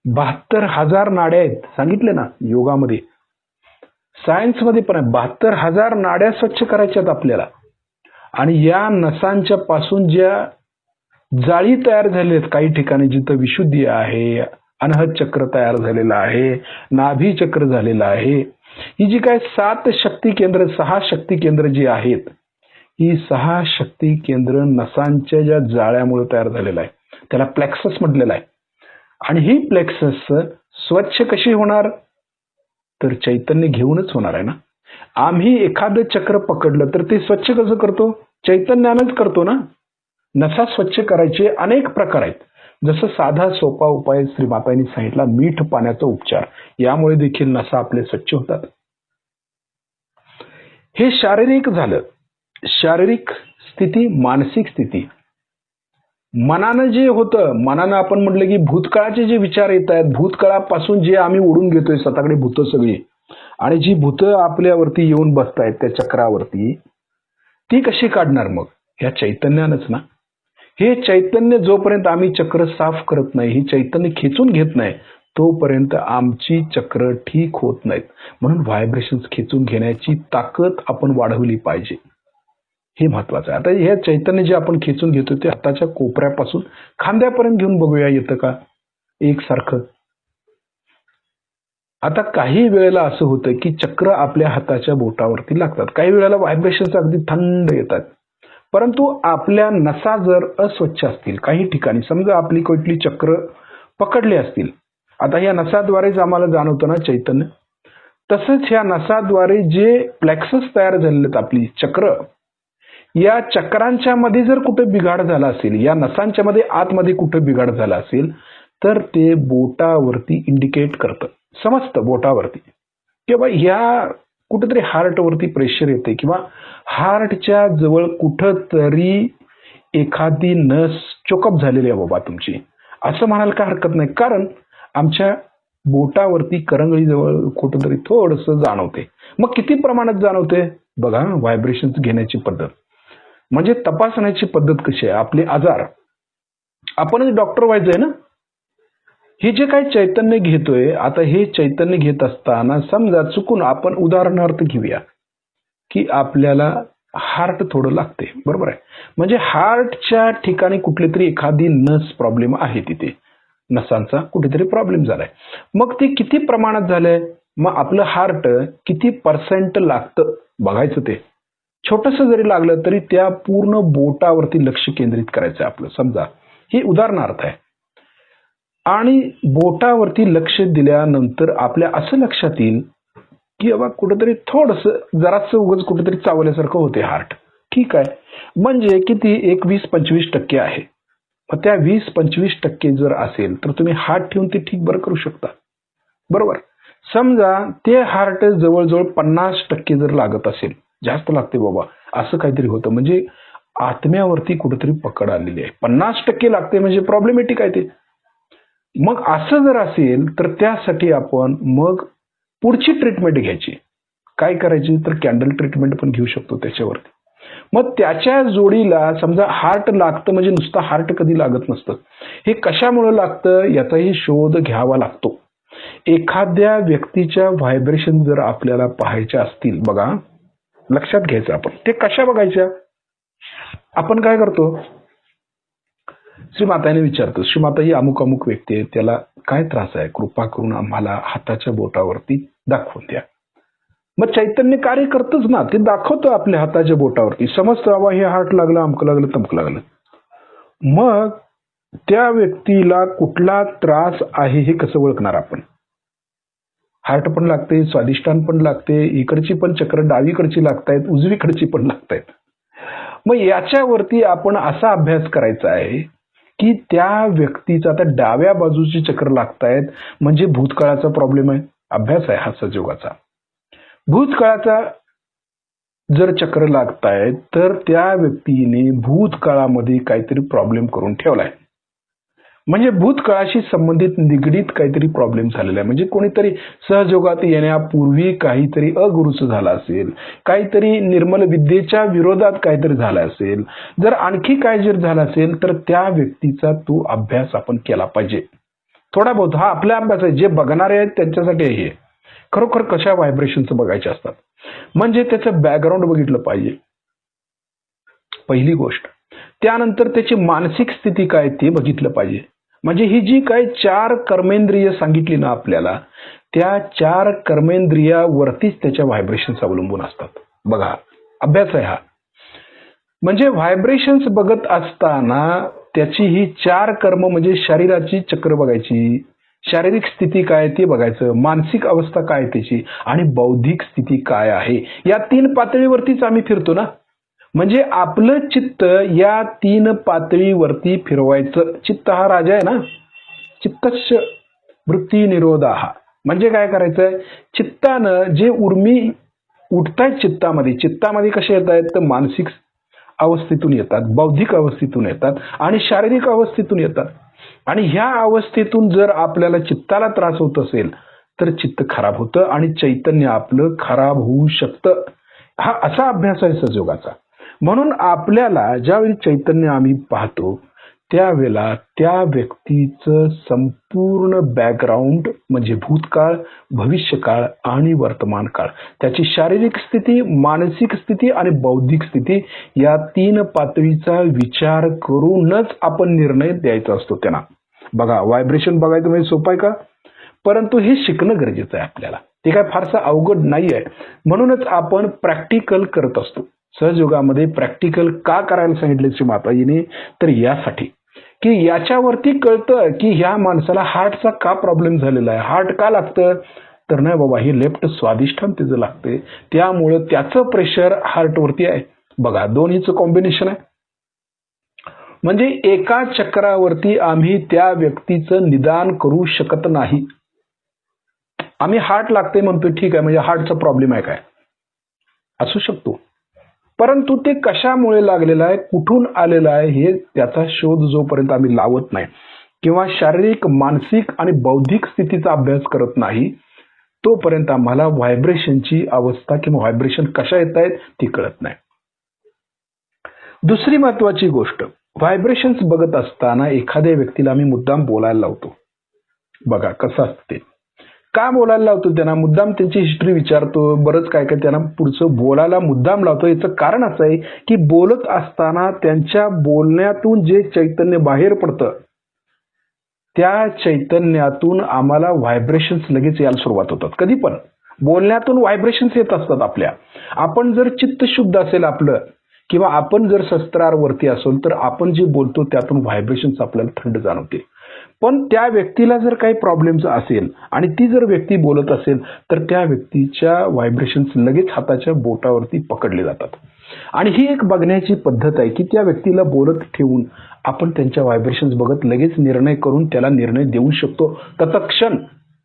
72,000 नाड्या आहेत सांगितले ना योगामध्ये, सायन्समध्ये पण आहे. 72,000 नाड्या स्वच्छ करायच्यात आपल्याला. आणि या नसांच्या पासून ज्या जाळी तयार झाली आहेत, काही ठिकाणी जिथं विशुद्धी आहे, अनहद चक्र तयार झालेलं आहे, नाभी चक्र झालेलं आहे, ही जी काय 7 शक्ती केंद्र, 6 शक्ती केंद्र जी आहेत, ही 6 शक्ती केंद्र नसांच्या ज्या जाळ्यामुळे तयार झालेलं आहे, त्याला प्लेक्सस म्हटलेलं आहे. आणि ही प्लेक्सस स्वच्छ कशी होणार, तर चैतन्य घेऊनच होणार आहे ना. आम्ही एखादं चक्र पकडलं तर ते स्वच्छ कसं करतो, चैतन्यानंच करतो ना. नसा स्वच्छ करायचे अनेक प्रकार आहेत. जसं साधा सोपा उपाय श्रीमातांनी सांगितला, मीठ पाण्याचा उपचार, यामुळे देखील नसा आपले स्वच्छ होतात. हे शारीरिक झालं. शारीरिक स्थिती, मानसिक स्थिती. मनानं जे होतं, मनानं आपण म्हटलं की भूतकाळाचे जे विचार येत आहेत, भूतकाळापासून जे आम्ही ओढून घेतोय स्वतःकडे भूत सगळी, आणि जी भूत आपल्यावरती येऊन बसतायत त्या चक्रावरती, ती कशी काढणार मग, ह्या चैतन्यानंच ना. हे चैतन्य जोपर्यंत आम्ही चक्र साफ करत नाही, ही चैतन्य खेचून घेत नाही, तोपर्यंत आमची चक्र ठीक होत नाहीत. म्हणून व्हायब्रेशन्स खेचून घेण्याची ताकद आपण वाढवली पाहिजे, हे महत्वाचं आहे. आता हे चैतन्य जे आपण खेचून घेतो ते हाताच्या कोपऱ्यापासून खांद्यापर्यंत घेऊन बघूया, येतं का एकसारखं. आता काही वेळेला असं होतं की चक्र आपल्या हाताच्या बोटावरती लागतात, काही वेळेला व्हायब्रेशन्स अगदी थंड येतात. परंतु आपल्या नसा जर अस्वच्छ असतील, काही ठिकाणी समजा आपली कुठली चक्र पकडली असतील, आता या नसाद्वारेच आम्हाला जाणवतं ना चैतन्य, तसंच ह्या नसाद्वारे जे प्लेक्सस तयार झालेत आपली चक्र, या चक्रांच्या मध्ये जर कुठे बिघाड झाला असेल, या नसांच्या मध्ये आतमध्ये कुठे बिघाड झाला असेल, तर ते बोटावरती इंडिकेट करतं, समजतं बोटावरती, किंवा ह्या कुठेतरी हार्टवरती प्रेशर येते, किंवा हार्टच्या जवळ कुठंतरी एखादी नस चोकअप झालेली आहे बाबा तुमची, असं म्हणायला काय हरकत नाही. कारण आमच्या बोटावरती करंगळीजवळ कुठंतरी थोडंसं जाणवते. मग किती प्रमाणात जाणवते बघा, व्हायब्रेशन्स घेण्याची पद्धत म्हणजे तपासण्याची पद्धत कशी आहे. आपले आजार, आपणच डॉक्टर व्हायचंय ना. हे जे काही चैतन्य घेतोय, आता हे चैतन्य घेत असताना समजा चुकून आपण उदाहरणार्थ घेऊया की आपल्याला हार्ट थोडं लागते, बरोबर आहे, म्हणजे हार्टच्या ठिकाणी कुठली तरी एखादी नस प्रॉब्लेम आहे, तिथे नसांचा कुठेतरी प्रॉब्लेम झालाय. मग ते किती प्रमाणात झालंय, मग आपलं हार्ट किती % लागतं बघायचं. ते छोटस जरी लागलं तरी त्या पूर्ण बोटावरती लक्ष केंद्रित करायचं आपलं. समजा हे उदाहरणार्थ आहे, आणि बोटावरती लक्ष दिल्यानंतर आपल्या असं लक्षात येईल की बाबा कुठेतरी थोडंसं जरासं उगाच कुठेतरी चावल्यासारखं होते हार्ट. ठीक आहे, म्हणजे किती, एक 20-25% आहे. मग त्या 20-25% जर असेल तर तुम्ही हात ठेवून ते ठीक बरं करू शकता, बरोबर. समजा ते हार्ट जवळजवळ 50% जर लागत असेल, जास्त लागते बाबा, असं काहीतरी होतं, म्हणजे आत्म्यावरती कुठेतरी पकड आलेली आहे. 50% लागते म्हणजे प्रॉब्लेमॅटिक आहे ते. मग असं जर असेल तर त्यासाठी आपण मग पुढची ट्रीटमेंट घ्यायची. काय करायची, तर कॅन्डल ट्रीटमेंट पण घेऊ शकतो त्याच्यावरती. मग त्याच्या जोडीला समजा हार्ट लागतं, म्हणजे नुसतं हार्ट कधी लागत नसतं, हे कशामुळे लागतं याचाही शोध घ्यावा लागतो. एखाद्या व्यक्तीच्या व्हायब्रेशन जर आपल्याला पाहायच्या असतील, बघा लक्षात घ्यायचं आपण, ते कशा बघायच्या. आपण काय करतो, श्रीमाताने विचारतो, श्रीमाता ही अमुक अमुक व्यक्ती आहे, त्याला काय त्रास आहे, कृपा करून आम्हाला हाताच्या बोटावरती दाखवून द्या. मग चैतन्य कार्य करतच ना, ते दाखवतं आपल्या हाताच्या बोटावरती, समजतं बाबा हे हार्ट लागलं, अमकं लागलं, तमकं लागलं. मग त्या व्यक्तीला कुठला त्रास आहे हे कसं ओळखणार आपण. हार्ट पण लागते, स्वादिष्टान पण लागते, इकडची पण चक्र डावीकडची लागतायत, उजवीकडची पण लागतायत. मग याच्यावरती आपण असा अभ्यास करायचा आहे की त्या व्यक्तीचा आता डाव्या बाजूची चक्र लागतायत म्हणजे भूतकाळाचा प्रॉब्लेम आहे. अभ्यास आहे हा सजोगाचा. भूतकाळाचा जर चक्र लागतायत तर त्या व्यक्तीने भूतकाळामध्ये काहीतरी प्रॉब्लेम करून ठेवलाय, म्हणजे भूतकाळाशी संबंधित निगडीत काहीतरी प्रॉब्लेम झालेला आहे. म्हणजे कोणीतरी सहयोगात येण्यापूर्वी काहीतरी अगुरुच झाला असेल, काहीतरी निर्मल विद्येच्या विरोधात काहीतरी झालं असेल, जर आणखी काय जर झालं असेल तर त्या व्यक्तीचा तो अभ्यास आपण केला पाहिजे. थोडा बहुत हा आपला अभ्यास आहे, जे बघणारे आहेत त्यांच्यासाठी हे खरोखर कशा व्हायब्रेशनचं बघायचे असतात, म्हणजे त्याचं बॅकग्राऊंड बघितलं पाहिजे. पहिली गोष्ट. त्यानंतर त्याची मानसिक स्थिती काय ते बघितलं पाहिजे. म्हणजे ही जी काय 4 कर्मेंद्रिय सांगितली ना आपल्याला, त्या 4 कर्मेंद्रियावरतीच त्याच्या व्हायब्रेशन्स अवलंबून असतात. बघा, अभ्यास आहे हा. म्हणजे व्हायब्रेशन्स बघत असताना त्याची ही 4 कर्म म्हणजे शरीराची चक्र बघायची, शारीरिक स्थिती काय ते बघायचं, मानसिक अवस्था काय त्याची आणि बौद्धिक स्थिती काय आहे, या 3 पातळीवरतीच आम्ही फिरतो ना. म्हणजे आपलं चित्त या 3 पातळीवरती फिरवायचं. चित्त हा राजा आहे ना. चित्तस्य वृत्ती निरोधाः. म्हणजे काय करायचंय, चित्तानं जे उर्मी उठतायत चित्तामध्ये कसे येत आहेत, तर मानसिक अवस्थेतून येतात, बौद्धिक अवस्थेतून येतात आणि शारीरिक अवस्थेतून येतात. आणि ह्या अवस्थेतून जर आपल्याला चित्ताला त्रास होत असेल तर चित्त खराब होतं आणि चैतन्य आपलं खराब होऊ शकतं. हा असा अभ्यास आहे सजयोगाचा. म्हणून आपल्याला ज्यावेळी चैतन्य आम्ही पाहतो त्यावेळेला त्या व्यक्तीचं संपूर्ण बॅकग्राऊंड म्हणजे भूतकाळ, भविष्यकाळ आणि वर्तमान काळ, त्याची शारीरिक स्थिती, मानसिक स्थिती आणि बौद्धिक स्थिती या 3 पातळीचा विचार करूनच आपण निर्णय द्यायचा असतो त्यांना. बघा, व्हायब्रेशन बघायचं म्हणजे सोपं आहे का? परंतु हे शिकणं गरजेचं आहे आपल्याला. ते काय फारसं अवघड नाही आहे. म्हणूनच आपण प्रॅक्टिकल करत असतो. सहजयोगामध्ये प्रॅक्टिकल का करायला सांगितले श्री माताजीने, तर यासाठी की याच्यावरती कळतं की ह्या माणसाला हार्टचा का प्रॉब्लेम झालेला आहे. हार्ट का लागतं, तर नाही बाबा हे लेफ्ट स्वादिष्ठान त्याचं लागते, त्यामुळं त्याचं प्रेशर हार्टवरती आहे. बघा, दोन्हीचं कॉम्बिनेशन आहे. म्हणजे एका चक्रावरती आम्ही त्या व्यक्तीचं निदान करू शकत नाही. आम्ही हार्ट लागते म्हणतोय, ठीक आहे, म्हणजे हार्टचा प्रॉब्लेम आहे काय, असू शकतो. परंतु ते कशामुळे लागलेलं आहे, कुठून आलेलं आहे, हे त्याचा शोध जोपर्यंत आम्ही लावत नाही किंवा शारीरिक, मानसिक आणि बौद्धिक स्थितीचा अभ्यास करत नाही तोपर्यंत आम्हाला व्हायब्रेशनची अवस्था किंवा व्हायब्रेशन कशा येत आहेत ती कळत नाही. दुसरी महत्वाची गोष्ट, व्हायब्रेशन्स बघत असताना एखाद्या व्यक्तीला आम्ही मुद्दाम बोलायला लावतो. बघा कसं असते, का बोलायला लावतो त्यांना, मुद्दाम त्यांची हिस्ट्री विचारतो, बरंच काय काय त्यांना पुढचं बोलायला मुद्दाम लावतो. याचं कारण असं आहे की बोलत असताना त्यांच्या बोलण्यातून जे चैतन्य बाहेर पडतं त्या चैतन्यातून आम्हाला व्हायब्रेशन्स लगेच यायला सुरुवात होतात. कधी पण बोलण्यातून व्हायब्रेशन्स येत असतात आपल्या. आपण जर चित्त शुद्ध असेल आपलं किंवा आपण जर शस्त्रावरती असेल तर आपण जे बोलतो त्यातून व्हायब्रेशन्स आपल्याला थंड जाणवते. पण त्या व्यक्तीला जर काही प्रॉब्लेम्स असेल आणि ती जर व्यक्ती बोलत असेल तर त्या व्यक्तीच्या व्हायब्रेशन्स लगेच हाताच्या बोटावरती पकडले जातात. आणि ही एक बघण्याची पद्धत आहे की त्या व्यक्तीला बोलत ठेवून आपण त्यांच्या व्हायब्रेशन्स बघत लगेच निर्णय करून त्याला निर्णय देऊ शकतो तत्क्षण.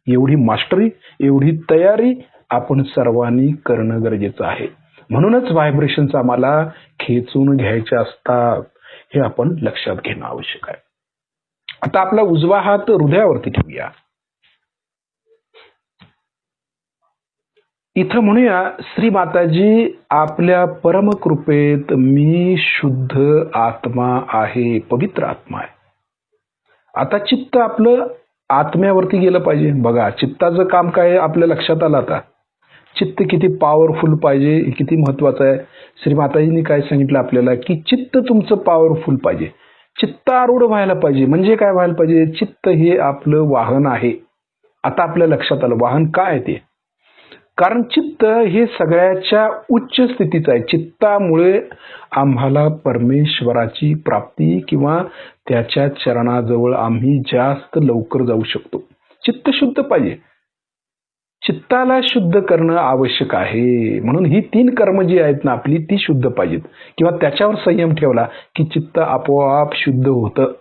एवढी मास्टरी, एवढी तयारी आपण सर्वांनी करणं गरजेचं आहे. म्हणूनच व्हायब्रेशन्स आम्हाला खेचून घ्यायचे असतात, हे आपण लक्षात घेणं आवश्यक आहे. आता आपला उजवा हात हृदयावरती ठेवूया. इथं म्हणूया, श्री माताजी आपल्या परमकृपेत मी शुद्ध आत्मा आहे, पवित्र आत्मा आहे. आता चित्त आपलं आत्म्यावरती गेलं पाहिजे. बघा, चित्ताचं काम काय आहे आपल्या लक्षात आलं. आता चित्त किती पॉवरफुल पाहिजे, किती महत्वाचं आहे. श्री माताजींनी काय सांगितलं आपल्याला की चित्त तुमचं पॉवरफुल पाहिजे, चित्तारूढ व्हायला पाहिजे. म्हणजे काय व्हायला पाहिजे, चित्त हे आपलं वाहन आहे. आता आपल्या लक्षात आलं वाहन काय आहे ते. कारण चित्त हे सगळ्याच्या उच्च स्थितीचं आहे. चित्तामुळे आम्हाला परमेश्वराची प्राप्ती किंवा त्याच्या चरणाजवळ आम्ही जास्त लवकर जाऊ शकतो. चित्त शुद्ध पाहिजे, चित्ताला शुद्ध करणं आवश्यक आहे. म्हणून ही 3 कर्म जी आहेत ना आपली ती शुद्ध पाहिजेत किंवा त्याच्यावर संयम ठेवला की चित्त आपोआप शुद्ध होतं.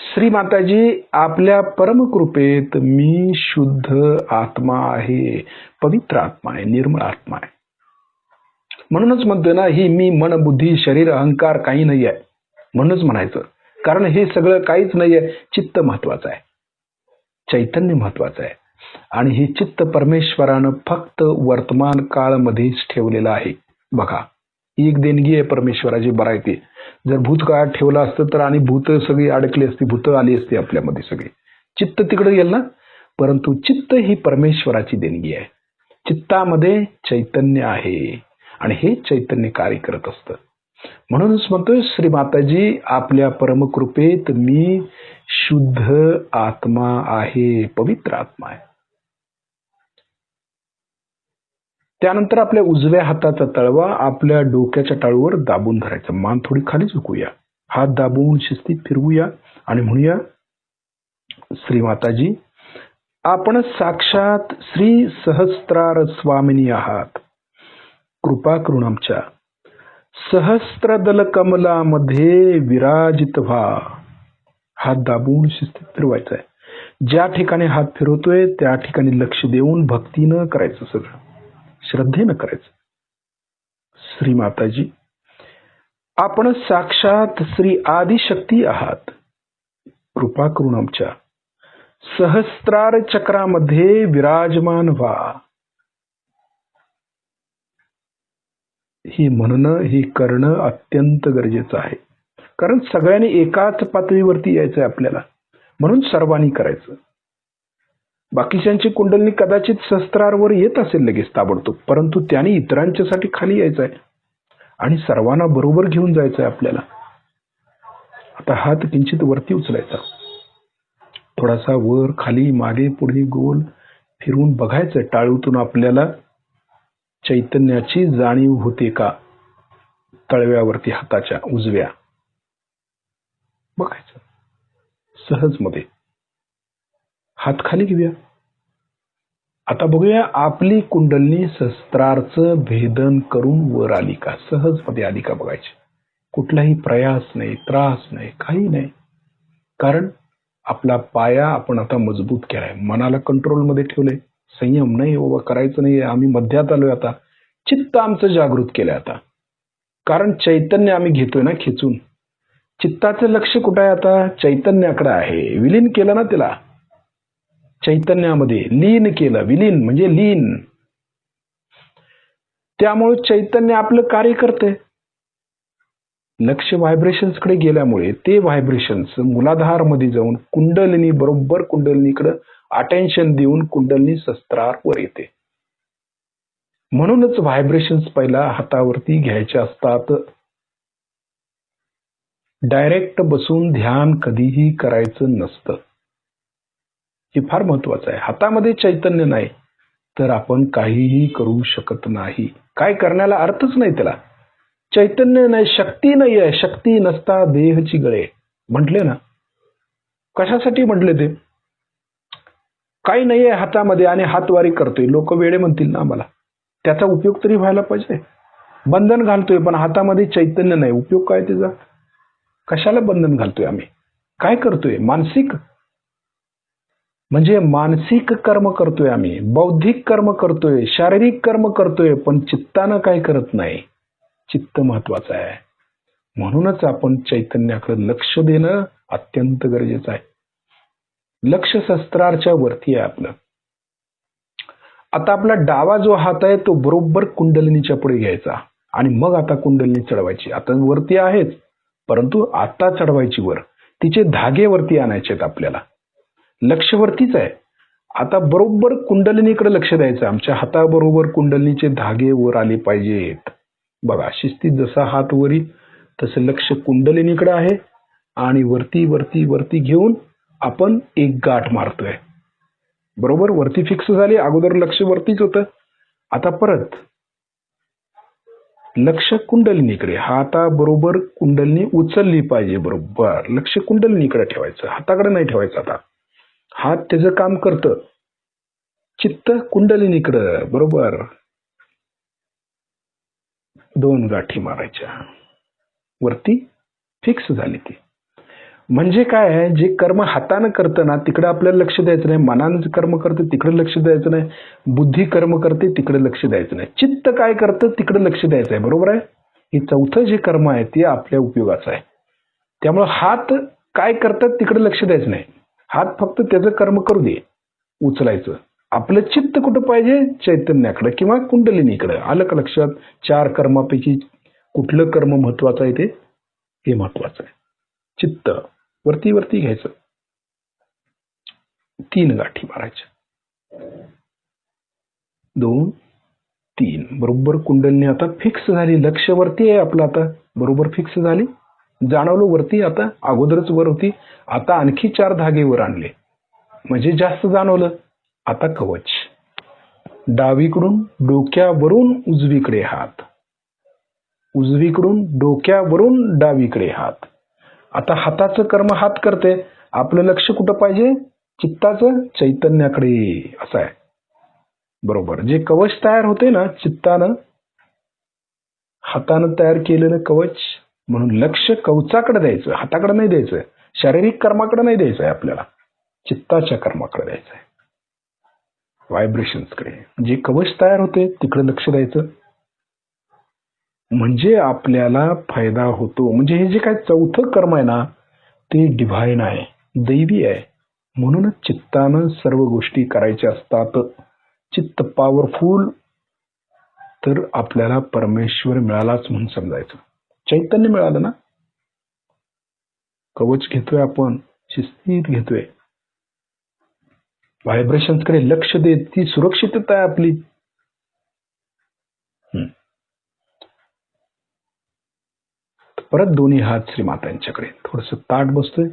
श्री माताजी आपल्या परमकृपेत मी शुद्ध आत्मा आहे, पवित्र आत्मा आहे, निर्मळ आत्मा आहे. म्हणूनच म्हणतो ना, ही मी मन, बुद्धी, शरीर, अहंकार काही नाही आहे म्हणूनच म्हणायचं. कारण हे सगळं काहीच नाही आहे. चित्त महत्वाचं आहे, चैतन्य महत्वाचं आहे. आणि हे चित्त परमेश्वरानं फक्त वर्तमान काळमध्येच ठेवलेलं आहे. बघा, ही एक देणगी आहे परमेश्वराची, बरं आहे ते. जर भूतकाळात ठेवलं असतं तर आणि भूत सगळी अडकली असती, भूत आली असती आपल्यामध्ये सगळी, चित्त तिकडे गेलं ना. परंतु चित्त ही परमेश्वराची देणगी आहे. चित्तामध्ये चैतन्य आहे आणि हे चैतन्य कार्य करत असतं. म्हणूनच म्हणतोय श्री माताजी, आपल्या परमकृपेत मी शुद्ध आत्मा आहे, पवित्र आत्मा आहे. त्यानंतर आपल्या उजव्या हाताचा तळवा आपल्या डोक्याच्या टाळूवर दाबून धरायचा. मान थोडी खाली झुकूया, हात दाबून शिस्तीत फिरवूया आणि म्हणूया, श्री माताजी, आपण साक्षात श्री सहस्त्रार स्वामिनी आहात. कृपा करून आमच्या सहस्त्रदल कमलामध्ये विराजित व्हा. हात दाबून शिस्तीत फिरवायचा आहे. ज्या ठिकाणी हात फिरवतोय त्या ठिकाणी लक्ष देऊन भक्तीनं करायचं, सगळं श्रद्धेनं करायचं. श्री माताजी, आपण साक्षात श्री आदिशक्ती आहात. कृपा करून आमच्या सहस्त्रार चक्रामध्ये विराजमान व्हा. ही म्हणणं, ही करणं अत्यंत गरजेचं आहे. कारण सगळ्यांनी एकाच पातळीवरती यायचंय आपल्याला, म्हणून सर्वांनी करायचं. बाकीच्यांची कुंडलिनी कदाचित सहस्त्रारवर येत असेल लगेच ताबडतोब, परंतु त्यांनी इतरांच्यासाठी खाली यायचं आहे आणि सर्वांना बरोबर घेऊन जायचंय आपल्याला. आता हात किंचित वरती उचलायचा, थोडासा वर खाली मागे पुढे गोल फिरून बघायचं. टाळूतून आपल्याला चैतन्याची जाणीव होते का? तळव्यावरती हाताच्या उजव्या बघायचं सहज मध्ये. हात खाली घेऊया. आता बघूया आपली कुंडलिनी सहस्त्रारचं भेदन करून वर आली का, सहज मध्ये आली का बघायची. कुठलाही प्रयास नाही, त्रास नाही, काही नाही. कारण आपला पाया आपण आता मजबूत केलाय, मनाला कंट्रोलमध्ये ठेवलंय. संयम नाही बाबा, करायचं नाही, आम्ही मध्यात आलोय. आता चित्त आमचं जागृत केलंय आता, कारण चैतन्य आम्ही घेतोय ना खेचून. चित्ताचं लक्ष कुठं आहे आता? चैतन्याकडे आहे. विलीन केलं ना त्याला, चैतन्यामध्ये लीन केलं. विलीन म्हणजे लीन. त्यामुळे चैतन्य आपलं कार्य करते. लक्ष व्हायब्रेशन्स कडे गेल्यामुळे ते व्हायब्रेशन्स मूलाधार मध्ये जाऊन कुंडलिनी बरोबर कुंडलिनीकडे अटेन्शन देऊन कुंडलिनी सहस्त्रारवर येते. म्हणूनच व्हायब्रेशन्स पहिला हातावरती घ्यायचे असतात. डायरेक्ट बसून ध्यान कधीही करायचं नसतं. हे फार महत्वाचं आहे. हातामध्ये चैतन्य नाही तर आपण काहीही करू शकत नाही. काय करण्याला अर्थच नाही त्याला. चैतन्य नाही, शक्ती नाही आहे. शक्ती नसता देहची गळे म्हटले ना. कशासाठी म्हटले ते? काही नाहीये हातामध्ये आणि हातवारी करतोय. लोक वेडे म्हणतील ना आम्हाला. त्याचा उपयोग तरी व्हायला पाहिजे. बंधन घालतोय पण हातामध्ये चैतन्य नाही, उपयोग काय त्याचा? कशाला बंधन घालतोय आम्ही? काय करतोय? मानसिक म्हणजे मानसिक कर्म करतोय आम्ही, बौद्धिक कर्म करतोय, शारीरिक कर्म करतोय, पण चित्तानं काय करत नाही. चित्त महत्वाचं आहे. म्हणूनच आपण चैतन्याकडे लक्ष देणं अत्यंत गरजेचं आहे. लक्ष सहस्त्रारच्या वरती आहे आपलं. आता आपला डावा जो हात आहे तो बरोबर कुंडलिनीच्या पुढे घ्यायचा आणि मग आता कुंडलिनी चढवायची. आता वरती आहेच, परंतु आता चढवायची वर. तिचे धागे वरती आणायचे आहेत आपल्याला. लक्ष वरतीच आहे. आता बरोबर कुंडलिनीकडे लक्ष द्यायचं. आमच्या हाताबरोबर कुंडलिनीचे धागे वर आले पाहिजेत. बघा, शिस्तीत जसा हात वरी तसं लक्ष कुंडलिनीकडे आहे आणि वरती वरती वरती घेऊन आपण एक गाठ मारतोय. बरोबर वरती फिक्स झाली. अगोदर लक्ष वरतीच होतं, आता परत लक्ष कुंडलिनीकडे. हाताबरोबर कुंडलिनी उचलली पाहिजे. बरोबर लक्ष कुंडलिनीकडे ठेवायचं, हाताकडे नाही ठेवायचं. आता हात त्याचं काम करतं, चित्त कुंडलिनीकडे. बरोबर 2 गाठी मारायच्या. वरती फिक्स झाली ती. म्हणजे काय आहे, जे कर्म हातानं करतं ना तिकडे आपल्याला लक्ष द्यायचं नाही. मनानं कर्म करतं तिकडे लक्ष द्यायचं नाही. बुद्धी कर्म करते तिकडे लक्ष द्यायचं नाही. चित्त काय करतं तिकडे लक्ष द्यायचं आहे. बरोबर आहे. हे चौथं जे कर्म आहे ते आपल्या उपयोगाचं आहे. त्यामुळे हात काय करतात तिकडे लक्ष द्यायचं नाही. हात फक्त त्याचं कर्म करू दे, उचलायचं. आपलं चित्त कुठं पाहिजे? चैतन्याकडे किंवा कुंडलिनीकडे. आलं का लक्षात? 4 कर्मापैकी कुठलं कर्म महत्वाचं आहे? हे महत्वाचं आहे. चित्त वरती वरती घ्यायचं. 3 गाठी मारायच्या. 2, 3 बरोबर. कुंडलिनी आता फिक्स झाली, लक्ष वरती आहे आपलं आता, बरोबर फिक्स झाली. जाणवलं वरती, आता अगोदरच वर होती, आता आणखी 4 धागे वर आणले म्हणजे जास्त जाणवलं. आता कवच, डावीकडून डोक्यावरून उजवीकडे हात, उजवीकडून डोक्यावरून डावीकडे हात. आता हाताचं कर्म हात करते, आपलं लक्ष कुठं पाहिजे, चित्ताचं चैतन्याकडे, असं आहे. बरोबर. जे कवच तयार होते ना चित्तानं, हातानं तयार केलेलं कवच, म्हणून लक्ष कवचाकडे द्यायचं, हाताकडे नाही द्यायचं, शारीरिक कर्माकडे नाही द्यायचं आहे आपल्याला, चित्ताच्या कर्माकडे द्यायचं आहे, व्हायब्रेशन्सकडे. जे कवच तयार होते तिकडे लक्ष द्यायचं, म्हणजे आपल्याला फायदा होतो. म्हणजे हे जे काय चौथं कर्म आहे ना ते डिव्हाइन आहे, दैवी आहे. म्हणूनच चित्तानं सर्व गोष्टी करायच्या असतात. चित्त पॉवरफुल, तर आपल्याला परमेश्वर मिळालाच म्हणून समजायचं, चैतन्य मिळालं ना. कवच घेतोय आपण, शिस्तीत घेतोय, व्हायब्रेशन्सकडे लक्ष देत, ती सुरक्षितता आहे आपली. परत दोन्ही हात श्रीमातांच्याकडे, थोडस ताट बसतोय,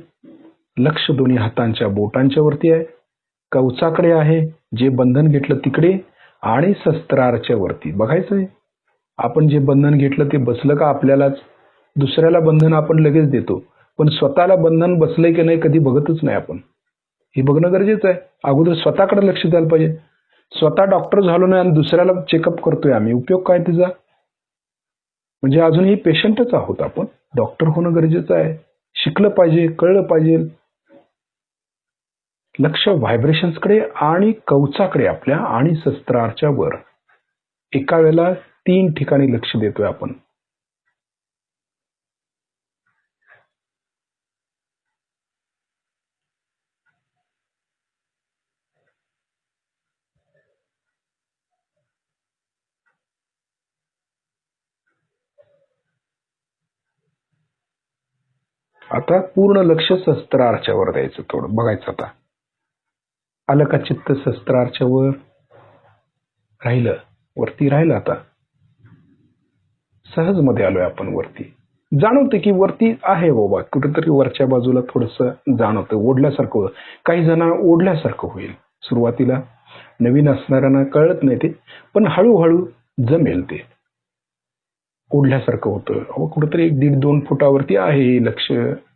लक्ष दोन्ही हातांच्या बोटांच्या वरती आहे, कवचाकडे आहे, जे बंधन घेतलं तिकडे, आणि शस्त्रारच्या वरती बघायचंय. आपण जे बंधन घेतलं ते बसलं का आपल्यालाच, दुसऱ्याला बंधन आपण लगेच देतो, पण स्वतःला बंधन बसलंय की नाही कधी बघतच नाही आपण. हे बघणं गरजेचं आहे. अगोदर स्वतःकडे लक्ष द्यायला पाहिजे. स्वतः डॉक्टर झालो नाही आणि दुसऱ्याला चेकअप करतोय आम्ही, उपयोग काय तिचा? म्हणजे अजूनही पेशंटच आहोत आपण. डॉक्टर होणं गरजेचं आहे, शिकलं पाहिजे, कळलं पाहिजे. लक्ष व्हायब्रेशन्सकडे आणि कवचाकडे आपल्या, आणि शस्त्रारच्या वर, एका वेळेला 3 ठिकाणी लक्ष देतोय आपण. आता पूर्ण लक्ष शस्त्रारच्या वर द्यायचं, थोडं बघायचं. आता आलं का चित्त शस्त्रारच्या वर, राहिलं वरती, राहिलं. आता सहज मध्ये आलोय आपण वरती, जाणवतं की वरती आहे बाबा, कुठेतरी वरच्या बाजूला थोडस जाणवतं, ओढल्यासारखं. काही जण ओढल्यासारखं होईल सुरुवातीला, नवीन असणाऱ्यांना कळत नाही ते, पण हळूहळू जमेल. ते ओढल्यासारखं होतं, कुठेतरी 1-1.5-2 फुटावरती आहे लक्ष,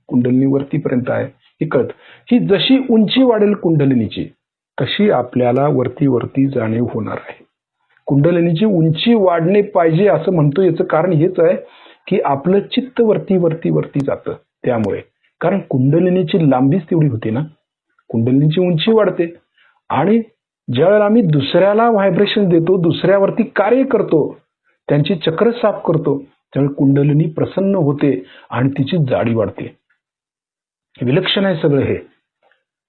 कुंडलिनी वरतीपर्यंत आहे हे कळत. ही जशी उंची वाढेल कुंडलिनीची, तशी आपल्याला वरती वरती जाणीव होणार आहे. कुंडलिनीची उंची वाढणे पाहिजे असं म्हणतो, याचं कारण हेच आहे की आपलं चित्त वरती वरती वरती जातं, त्यामुळे. कारण कुंडलिनीची लांबीच तेवढी होती ना, कुंडलिनीची उंची वाढते. आणि ज्यावेळेला आम्ही दुसऱ्याला व्हायब्रेशन देतो, दुसऱ्यावरती कार्य करतो, त्यांची चक्र साफ करतो, त्यावेळी कुंडलिनी प्रसन्न होते आणि तिची जाडी वाढते. विलक्षण आहे सगळं हे.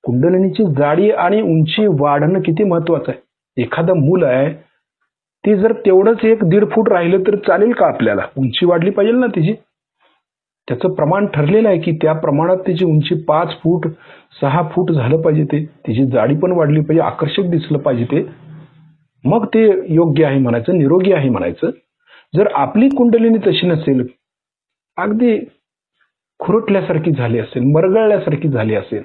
कुंडलिनीची जाडी आणि उंची वाढणं किती महत्वाचं आहे. एखादं मूल आहे, ते जर तेवढंच 1-1.5 फूट राहिलं तर चालेल का आपल्याला? उंची वाढली पाहिजे ना तिची. त्याचं प्रमाण ठरलेलं आहे की त्या प्रमाणात त्याची उंची 5 फूट 6 फूट झालं पाहिजे, ते तिची जाडी पण वाढली पाहिजे, आकर्षक दिसलं पाहिजे ते, मग ते योग्य आहे म्हणायचं, निरोगी आहे म्हणायचं. जर आपली कुंडलिनी तशी नसेल, अगदी खुरटल्यासारखी झाली असेल, मरगळल्यासारखी झाली असेल,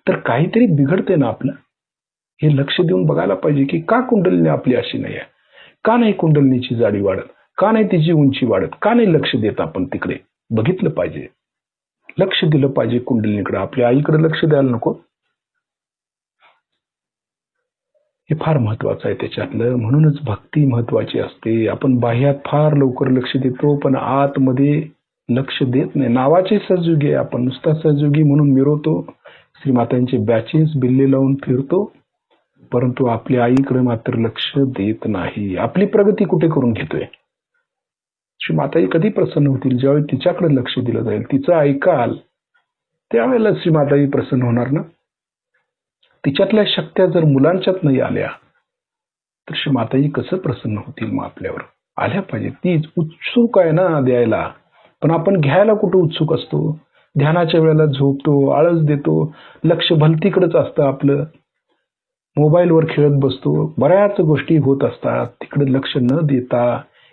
तर काहीतरी बिघडते ना आपलं. हे लक्ष देऊन बघायला पाहिजे की का कुंडलिनी आपली अशी नाही आहे, का नाही कुंडलिनीची जाडी वाढत, का नाही तिची उंची वाढत, का नाही लक्ष देत आपण तिकडे. बघितलं पाहिजे, लक्ष दिलं पाहिजे कुंडलिनीकडे. आपल्या आईकडे लक्ष द्यायला नको. हे फार महत्वाचं आहे त्याच्यातलं. म्हणूनच भक्ती महत्वाची असते. आपण बाह्यात फार लवकर लक्ष देतो, पण आतमध्ये लक्ष देत नाही. नावाचे सहयोगी आहे आपण, नुसता सहयोगी म्हणून मिरवतो, श्रीमातांचे बॅचेस बिल्ले लावून फिरतो, परंतु आपल्या आईकडे मात्र लक्ष देत नाही. आपली प्रगती कुठे करून घेतोय? श्रीमाताई कधी प्रसन्न होतील? ज्यावेळी तिच्याकडे लक्ष दिलं जाईल, तिचं ऐकाल, त्यावेळेला श्रीमाताई प्रसन्न होणार ना. तिच्यातल्या शक्त्या जर मुलांच्यात नाही आल्या तर श्रीमाताई कसं प्रसन्न होतील? मग आपल्यावर आल्या पाहिजे. ती उत्सुक आहे ना द्यायला, पण आपण घ्यायला कुठं उत्सुक असतो? ध्यानाच्या वेळेला झोपतो, आळस देतो, लक्ष भलतीकडेच असतं आपलं. मोबाईलवर खेळत बसतो, बऱ्याच गोष्टी होत असतात. तिकडे लक्ष न देता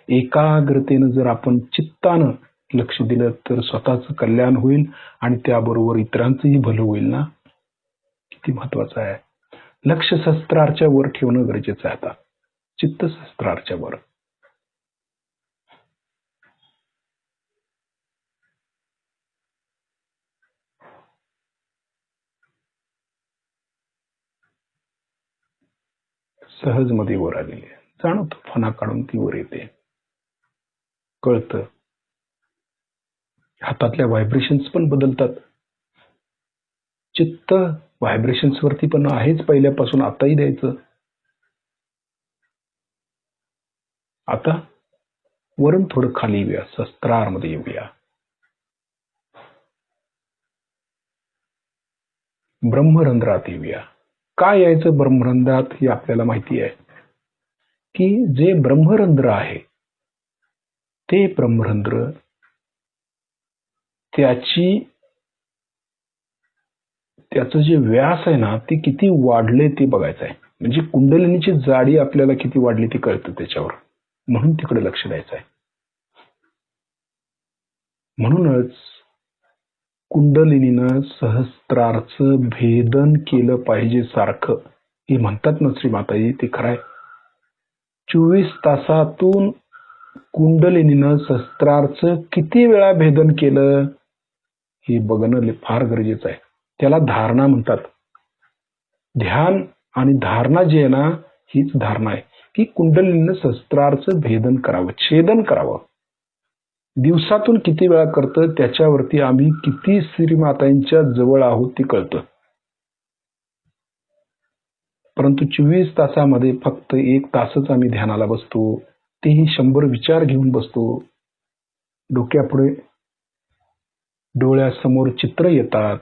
एकाग्रतेनं जर आपण चित्तानं लक्ष दिलं तर स्वतःचं कल्याण होईल आणि त्याबरोबर इतरांचंही भलं होईल ना. किती महत्वाचं आहे. लक्ष शस्त्राच्या वर ठेवणं गरजेचं आहे. आता चित्त शस्त्राच्या वर. सहज मध्ये वर आलेली आहे. जाणवतो फणा काढून ती वर येते, कळतं. हातातल्या व्हायब्रेशन्स पण बदलतात. चित्त व्हायब्रेशन्स वरती पण आहेच पहिल्यापासून, आताही द्यायचं. आता वरून थोडं खाली येऊया, शस्त्रामध्ये येऊया. ब्रह्मरंध्रात येऊया. काय यायचं ब्रह्मरंध्रात हे आपल्याला माहिती आहे की जे ब्रह्मरंध्र आहे ते ब्रह्मरंध्र त्याचं जे व्यास आहे ना ते किती वाढले ते बघायचं आहे. म्हणजे कुंडलिनीची जाडी आपल्याला किती वाढली ती कळतं त्याच्यावर. म्हणून तिकडे लक्ष द्यायचं आहे. म्हणूनच कुंडलिनीनं सहस्त्रारचं भेदन केलं पाहिजे सारखं. हे म्हणतात ना श्रीमाताजी, ते खरंय. 24 तासातून कुंडलिनीनं सहस्त्रारचं किती वेळा भेदन केलं हे बघणं फार गरजेचं आहे. त्याला धारणा म्हणतात. ध्यान आणि धारणा जी आहे ना, हीच धारणा आहे की कुंडलिनीनं सहस्त्रारचं भेदन करावं, छेदन करावं. दिवसातून किती वेळा करतं त्याच्यावरती आम्ही किती श्रीमातांच्या जवळ आहोत ते कळतं. परंतु 24 तासामध्ये फक्त 1 तासच आम्ही ध्यानाला बसतो, तेही 100 विचार घेऊन बसतो. डोक्यापुढे डोळ्यासमोर चित्र येतात,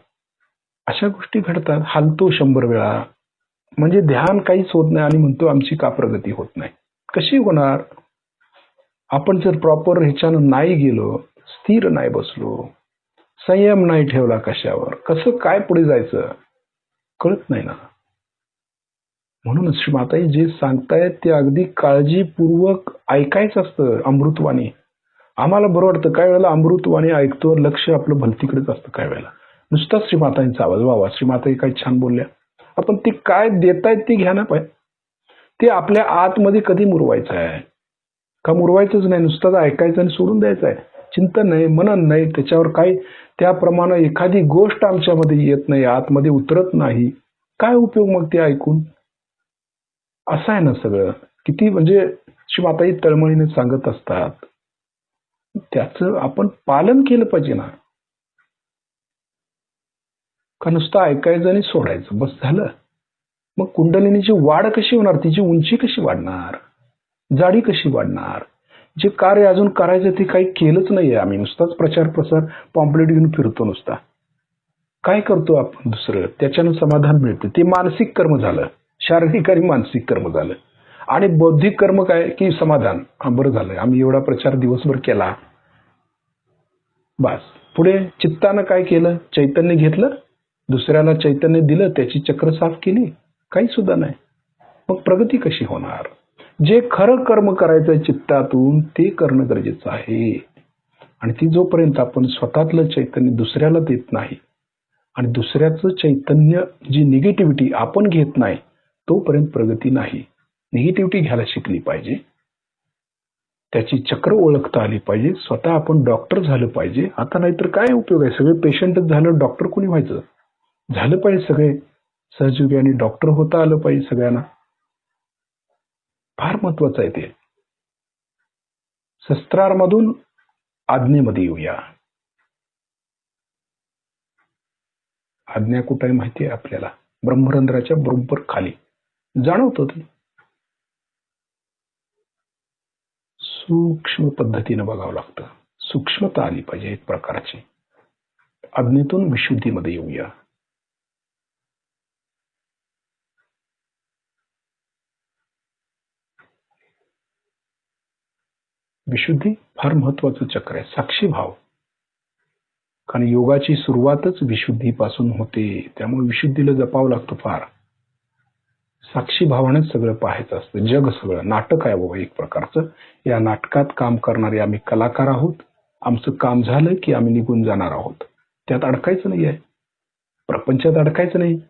अशा गोष्टी घडतात. हालतो 100 वेळा. म्हणजे ध्यान काहीच होत नाही आणि म्हणतो आमची का प्रगती होत नाही. कशी होणार? आपण जर प्रॉपर ह्याच्यानं नाही गेलो, स्थिर नाही बसलो, संयम नाही ठेवला कशावर, कसं काय पुढे जायचं कळत नाही ना. म्हणून श्रीमाताई जे सांगतायत ते अगदी काळजीपूर्वक ऐकायचं असतं. अमृतवाणी आम्हाला बरं वाटतं, काय वेळेला अमृतवाणी ऐकतो, लक्ष आपलं भलतीकडेच असतं. काय वेळेला नुसता श्रीमातांचा आवाज, वा श्रीमाताई काही छान बोलल्या, आपण ते काय देतायत ते घ्या ना. पाय ते आपल्या आतमध्ये कधी मुरवायचं आहे का? मुरवायचंच नाही, नुसतं ऐकायचं आणि सोडून द्यायचं आहे. चिंतन नाही, मनन नाही, त्याच्यावर काही त्याप्रमाणे एखादी गोष्ट आमच्यामध्ये येत नाही, आतमध्ये उतरत नाही, काय उपयोग मग ते ऐकून? असं आहे ना सगळं. किती म्हणजे श्रीमाताई तळमळीने सांगत असतात, त्याचं आपण पालन केलं पाहिजे ना. का नुसतं ऐकायचं आणि सोडायचं बस झालं? मग कुंडलिनीची वाढ कशी होणार? तिची उंची कशी वाढणार? जाडी कशी वाढणार? जे कार्य अजून करायचं ते काही केलंच नाहीये. आम्ही नुसताच प्रचार प्रसार पॉम्पलेट घेऊन फिरतो नुसता. काय करतो आपण दुसरं? त्याच्यानं समाधान मिळतं. ते मानसिक कर्म झालं, शारीरिक आणि मानसिक कर्म झालं. आणि बौद्धिक कर्म काय की समाधान. बरं झालं आम्ही एवढा प्रचार दिवसभर केला, बस. पुढे चित्तानं काय केलं? चैतन्य घेतलं, दुसऱ्याला चैतन्य दिलं, त्याची चक्र साफ केली, काही सुद्धा नाही. मग प्रगती कशी होणार? जे खरं कर्म करायचं चित्तातून ते करणं गरजेचं आहे. आणि ती जोपर्यंत आपण स्वतःतलं चैतन्य दुसऱ्याला देत नाही आणि दुसऱ्याचं चैतन्य जी निगेटिव्हिटी आपण घेत नाही, तोपर्यंत प्रगती नाही. निगेटिव्हिटी घ्यायला शिकली पाहिजे, त्याची चक्र ओळखता आली पाहिजे. स्वतः आपण डॉक्टर झालं पाहिजे. आता नाहीतर काय उपयोग आहे? सगळे पेशंटच झालं, डॉक्टर कोणी व्हायचं? झालं पाहिजे सगळे सहयोगी आणि डॉक्टर होता आलं पाहिजे सगळ्यांना. फार महत्वाचं आहे ते. शस्त्रारमधून आज्ञेमध्ये येऊया. आज्ञा कुठे आहे माहिती आहे आपल्याला? ब्रह्मरंध्राच्या बरोबर खाली. जाणवतं ते. सूक्ष्म पद्धतीने बघावं लागतं. सूक्ष्मता आली पाहिजे एक प्रकारची. आज्ञेतून विशुद्धीमध्ये येऊया. विशुद्धी फार महत्वाचं चक्र आहे. साक्षी भाव. कारण योगाची सुरुवातच विशुद्धीपासून होते, त्यामुळे विशुद्धीला जपावं लागतं फार. साक्षी भावानेच सगळं पाहायचं असतं. जग सगळं नाटक आहे बाबा एक प्रकारचं. या नाटकात काम करणारे आम्ही कलाकार आहोत. आमचं काम झालं की आम्ही निघून जाणार आहोत. त्यात अडकायचं नाही आहे, प्रपंचात अडकायचं नाही.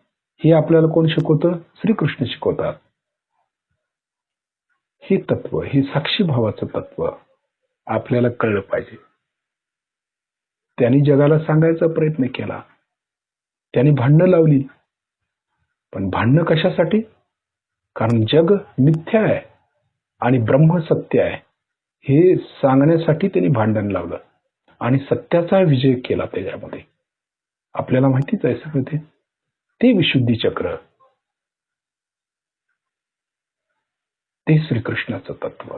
हे आपल्याला कोण शिकवतं? श्रीकृष्ण शिकवतात. हे तत्व, हे साक्षी भावाचं तत्व आपल्याला कळलं पाहिजे. त्यांनी जगाला सांगायचा प्रयत्न केला. त्यांनी भांडणं लावली. पण भांडणं कशासाठी? कारण जग मिथ्या आहे आणि ब्रह्म सत्य आहे हे सांगण्यासाठी त्यांनी भांडण लावलं आणि सत्याचा विजय केला त्याच्यामध्ये. आपल्याला माहितीच आहे सगळं ते. ते विशुद्धी चक्र, ते श्रीकृष्णाचं तत्व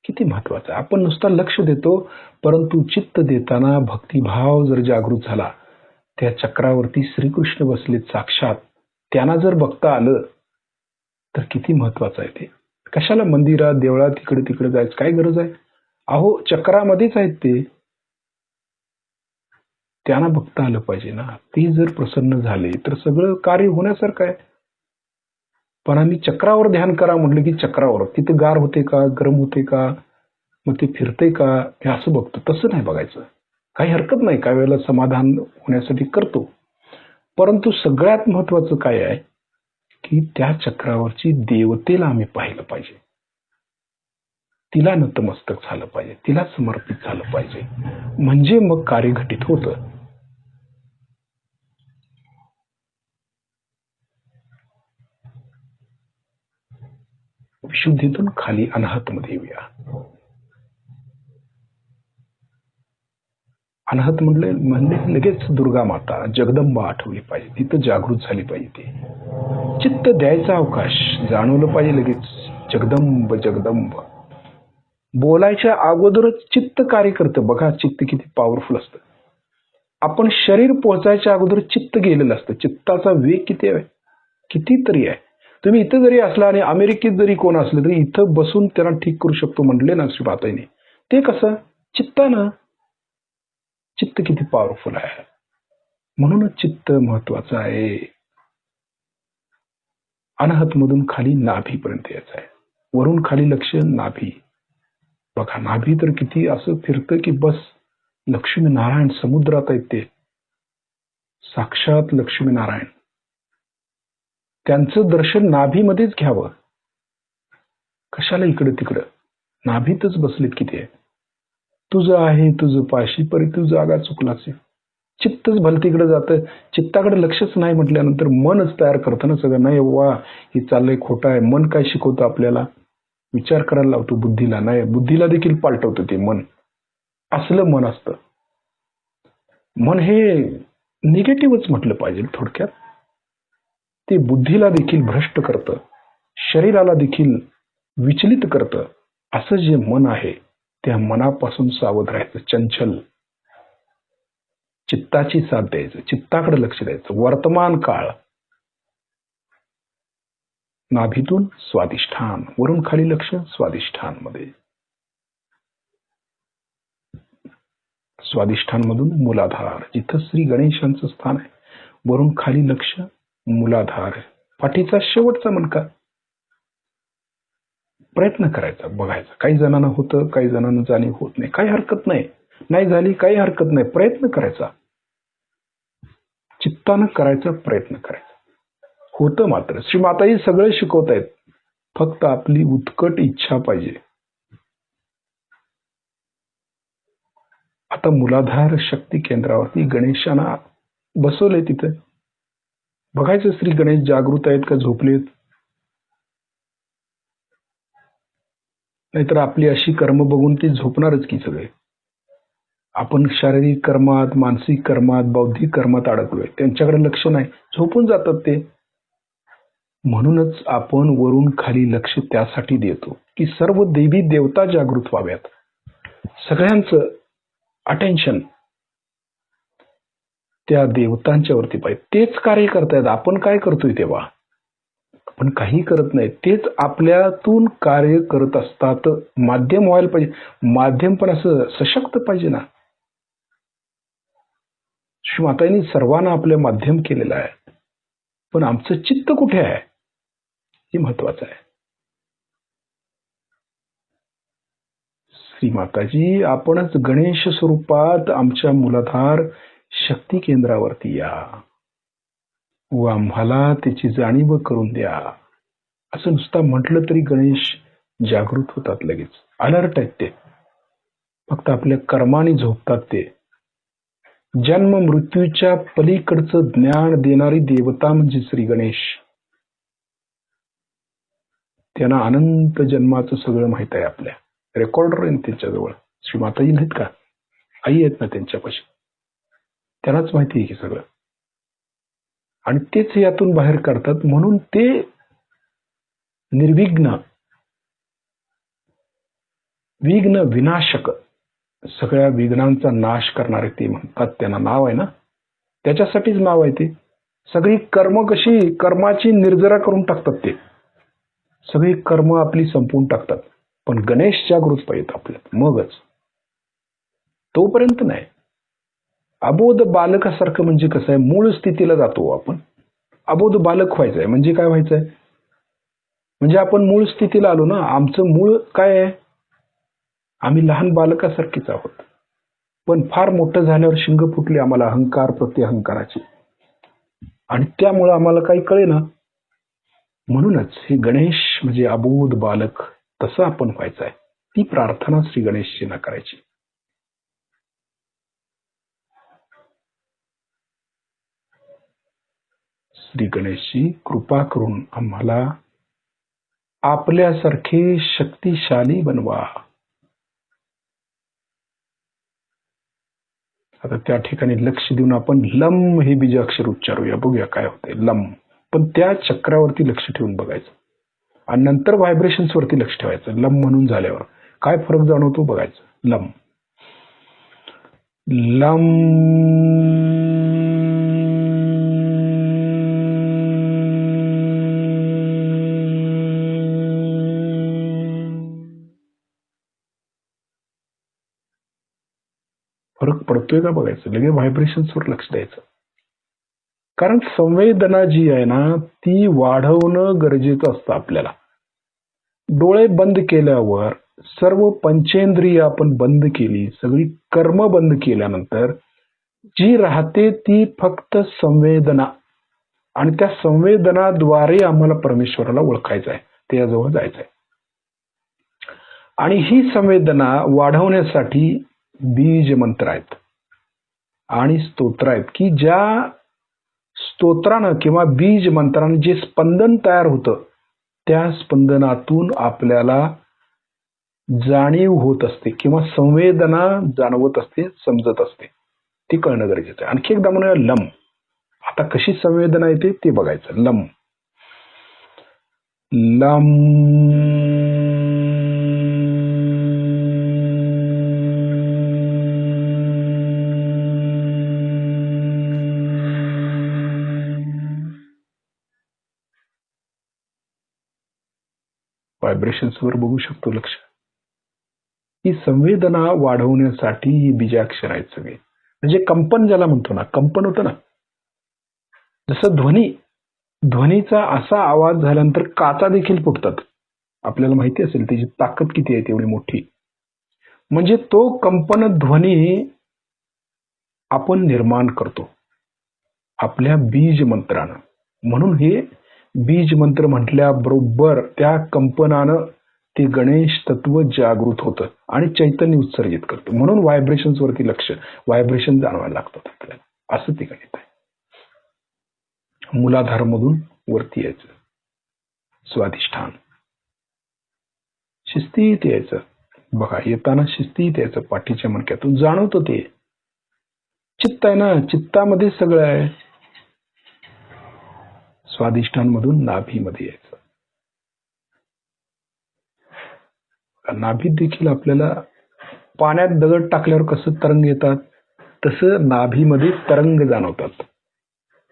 किती महत्वाचं आहे. आपण नुसता लक्ष देतो, परंतु चित्त देताना भक्तिभाव जर जागृत झाला, त्या चक्रावरती श्रीकृष्ण बसलेत साक्षात, त्यांना जर बघता आलं तर किती महत्वाचं आहे ते. कशाला मंदिरात देवळात तिकडे तिकडे जायचं काय गरज आहे? अहो चक्रामध्येच आहेत ते, त्यांना बघता आलं पाहिजे ना. ते जर प्रसन्न झाले तर सगळं कार्य होण्यासारखं आहे. पण आम्ही चक्रावर ध्यान करा म्हटलं की चक्रावर तिथे गार होते का, गरम होते का, मग ते फिरते का, हे असं बघतो. तसं नाही बघायचं. काही हरकत नाही, काही वेळेला समाधान होण्यासाठी करतो. परंतु सगळ्यात महत्वाचं काय आहे की त्या चक्रावरची देवतेला आम्ही पाहिलं पाहिजे. तिला नतमस्तक झालं पाहिजे, तिला समर्पित झालं पाहिजे, म्हणजे मग कार्य घटित होतं. विशुद्धीतून खाली अनाहत मध्ये येऊया. अनाहत म्हणजे लगेच दुर्गा माता जगदंबा आठवली पाहिजे, तिथं जागृत झाली पाहिजे. ते चित्त द्यायचा अवकाश जाणवलं पाहिजे लगेच. जगदंब जगदंब बोलायच्या अगोदरच चित्त कार्य करतं. बघा चित्त किती पॉवरफुल असतं. आपण शरीर पोहोचायच्या अगोदर चित्त गेलेलं असतं. चित्ताचा वेग किती आहे, कितीतरी आहे. तुम्ही इथं जरी असला आणि अमेरिकेत जरी कोण असलं तरी इथं बसून त्यांना ठीक करू शकतो म्हटले ना श्रीमाताईने. ते कसं? चित्तानं. चित्त किती पॉवरफुल आहे. म्हणूनच चित्त महत्वाचं आहे. अनाहत मधून खाली नाभीपर्यंत यायचं आहे. वरून खाली लक्ष नाभी. बघा नाभी तर किती असं फिरतं की बस लक्ष्मी नारायण समुद्रात आहेत ते. साक्षात लक्ष्मी नारायण. त्यांचं दर्शन नाभीमध्येच घ्यावं. कशाला इकडं तिकडं? नाभीतच बसलेत किती आहे. तुझं आहे तुझं पाशी परी तू जागा चुकलाच. चित्तच भलतीकडे जातं. चित्ताकडे लक्षच नाही म्हटल्यानंतर मनच तयार करतं ना सगळं. नाही वा हे चाललंय खोटं आहे. मन काय शिकवतं आपल्याला? विचार करायला लावतो बुद्धीला. नाही, बुद्धीला देखील पालटवतं ते मन. असलं मन असतं. मन हे निगेटिव्हच म्हटलं पाहिजे थोडक्यात. ते बुद्धीला देखील भ्रष्ट करतं, शरीराला देखील विचलित करतं. असं जे मन आहे त्या मनापासून सावध राहायचं. चंचल चित्ताची साथ द्यायचं, चित्ताकडे लक्ष द्यायचं. वर्तमान काळ. नाभीतून स्वादिष्ठान, वरून खाली लक्ष स्वादिष्ठान मध्ये. स्वादिष्ठान मधून मूलाधार, जिथं श्री गणेशांचं स्थान आहे. वरून खाली लक्ष मूलाधार, पाठीचा शेवटचा मणका. प्रयत्न करायचा, बघायचा. काही जणांना होतं, काही जणांना जाणीव होत नाही. काही हरकत नाही. नाही झाली काही हरकत नाही. प्रयत्न करायचा, चित्तानं करायचा, प्रयत्न करायचा. होतं मात्र. श्रीमाताजी सगळे शिकवत आहेत. फक्त आपली उत्कट इच्छा पाहिजे. आता मूलाधार शक्ती केंद्रावरती गणेशांना बसवले. तिथे बघायचं श्री गणेश जागृत आहेत का झोपलेत. नाहीतर आपली अशी कर्म बघून ती झोपणारच की सगळे. आपण शारीरिक कर्मात, मानसिक कर्मात, बौद्धिक कर्मात अडकलोय. त्यांच्याकडे लक्ष नाही, झोपून जातात ते. म्हणूनच आपण वरून खाली लक्ष त्यासाठी देतो की सर्व देवी देवता जागृत व्हाव्यात. सगळ्यांचं अटेन्शन त्या देवतांच्या वरती पाहिजे. तेच कार्य करतायत. आपण काय करतोय तेव्हा? आपण काही करत नाही. तेच आपल्यातून कार्य करत असतात. माध्यम व्हायला पाहिजे. माध्यम पण असं सशक्त पाहिजे ना. श्री मातांनी सर्वांना आपलं माध्यम केलेलं आहे. पण आमचं चित्त कुठे आहे? हे महत्वाचं आहे. श्री माताजी, आपणच गणेश स्वरूपात आमच्या मूलाधार शक्ती केंद्रावरती या व आम्हाला त्याची जाणीव करून द्या. असं नुसतं म्हटलं तरी गणेश जागृत होतात, लगेच अलर्ट आहेत ते. फक्त आपल्या कर्माने झोपतात ते. जन्म मृत्यूच्या पलीकडचं ज्ञान देणारी देवता म्हणजे श्री गणेश. त्यांना अनंत जन्माचं सगळं माहित आहे. आपल्या रेकॉर्डर आहे त्यांच्याजवळ. श्री माताजी नाहीत का, आई आहेत ना त्यांच्यापाशी, त्यांनाच माहिती आहे की सगळं. आणि तेच यातून बाहेर काढतात. म्हणून ते निर्विघ्न, विघ्न विनाशक, सगळ्या विघ्नांचा नाश करणारे ते म्हणतात. त्यांना नाव आहे ना, त्याच्यासाठीच नाव आहे ते. सगळी कर्म कशी कर्माची निर्जरा करून टाकतात ते. सगळी कर्म आपली संपवून टाकतात. पण गणेश जागृत पाहिजेत आपल्यात, मगच. तोपर्यंत नाही. अबोध बालकासारखं म्हणजे कसं आहे, मूळ स्थितीला जातो आपण. अबोध बालक व्हायचंय म्हणजे काय व्हायचंय, म्हणजे आपण मूळ स्थितीला आलो ना. आमचं मूळ काय आहे, आम्ही लहान बालकासारखीच आहोत. पण फार मोठं झाल्यावर शिंग फुटली आम्हाला अहंकार प्रत्यहंकाराची, आणि त्यामुळे आम्हाला काही कळेना. म्हणूनच हे गणेश म्हणजे अबोध बालक, तसं आपण व्हायचं आहे. ती प्रार्थना श्री गणेशजींना करायची. श्री गणेशजी, कृपा करून आम्हाला आपल्यासारखे शक्तिशाली बनवा. आता त्या ठिकाणी लक्ष देऊन आपण लम हे बीजाक्षर उच्चारूया, बघूया काय होते. लम. पण त्या चक्रावरती लक्ष ठेवून बघायचं, आणि नंतर व्हायब्रेशन्स वरती लक्ष ठेवायचं. लम म्हणून झाल्यावर काय फरक जाणवतो बघायचं. Lump lump. फरक पडतोय का बघायचं, लगेच व्हायब्रेशन्सवर लक्ष द्यायचं. कारण संवेदना जी आहे ना, ती वाढवणं गरजेचं असतं आपल्याला. डोळे बंद केल्यावर सर्व पंचेंद्रिय आपण बंद केली, सगळी कर्म बंद केल्यानंतर जी राहते ती फक्त संवेदना. आणि त्या संवेदनाद्वारे आम्हाला परमेश्वराला ओळखायचं आहे, त्याजवळ जायचं आहे. आणि ही संवेदना वाढवण्यासाठी बीज मंत्र आहेत आणि स्तोत्र आहेत, की ज्या स्तोत्रानं किंवा बीज मंत्रानं जे स्पंदन तयार होतं, त्या स्पंदनातून आपल्याला जाणीव होत असते किंवा संवेदना जाणवत असते, समजत असते. ती कळणं गरजेचं आहे. आणखी एकदा म्हणूया लम. आता कशी संवेदना येते ते बघायचं. Lump lump. व्हायब्रेशन्स वर बघू शकतो लक्ष. ही संवेदना वाढवण्यासाठी ही बीजाक्षर आहेत सगळे. म्हणजे कंपन ज्याला म्हणतो ना, कंपन होतं ना, जसं ध्वनीचा असा आवाज झाल्यानंतर काचा देखील फुटतात. आपल्याला माहिती असेल त्याची ताकद किती आहे, तेवढी मोठी. म्हणजे तो कंपन ध्वनी आपण निर्माण करतो आपल्या बीज मंत्रानं. म्हणून हे बीज मंत्र म्हटल्याबरोबर त्या कंपनानं ते गणेश तत्व जागृत होतं आणि चैतन्य उत्सर्जित करतं. म्हणून व्हायब्रेशन्स वरती लक्ष, व्हायब्रेशन जाणवायला लागतात आपल्याला. असं ते गणित आहे. मूलाधार मधून वरती यायचं, स्वाधिष्ठान, शिस्तीत यायचं. बघा येताना शिस्तीत यायचं, पाठीच्या मणक्यातून जाणवतं ते. चित्त आहे ना, चित्तामध्ये सगळं आहे. स्वाधिष्ठान मधून नाभीमध्ये यायचं. नाभीत देखील आपल्याला पाण्यात दगड टाकल्यावर कसं तरंग येतात, तसं नाभीमध्ये तरंग जाणवतात.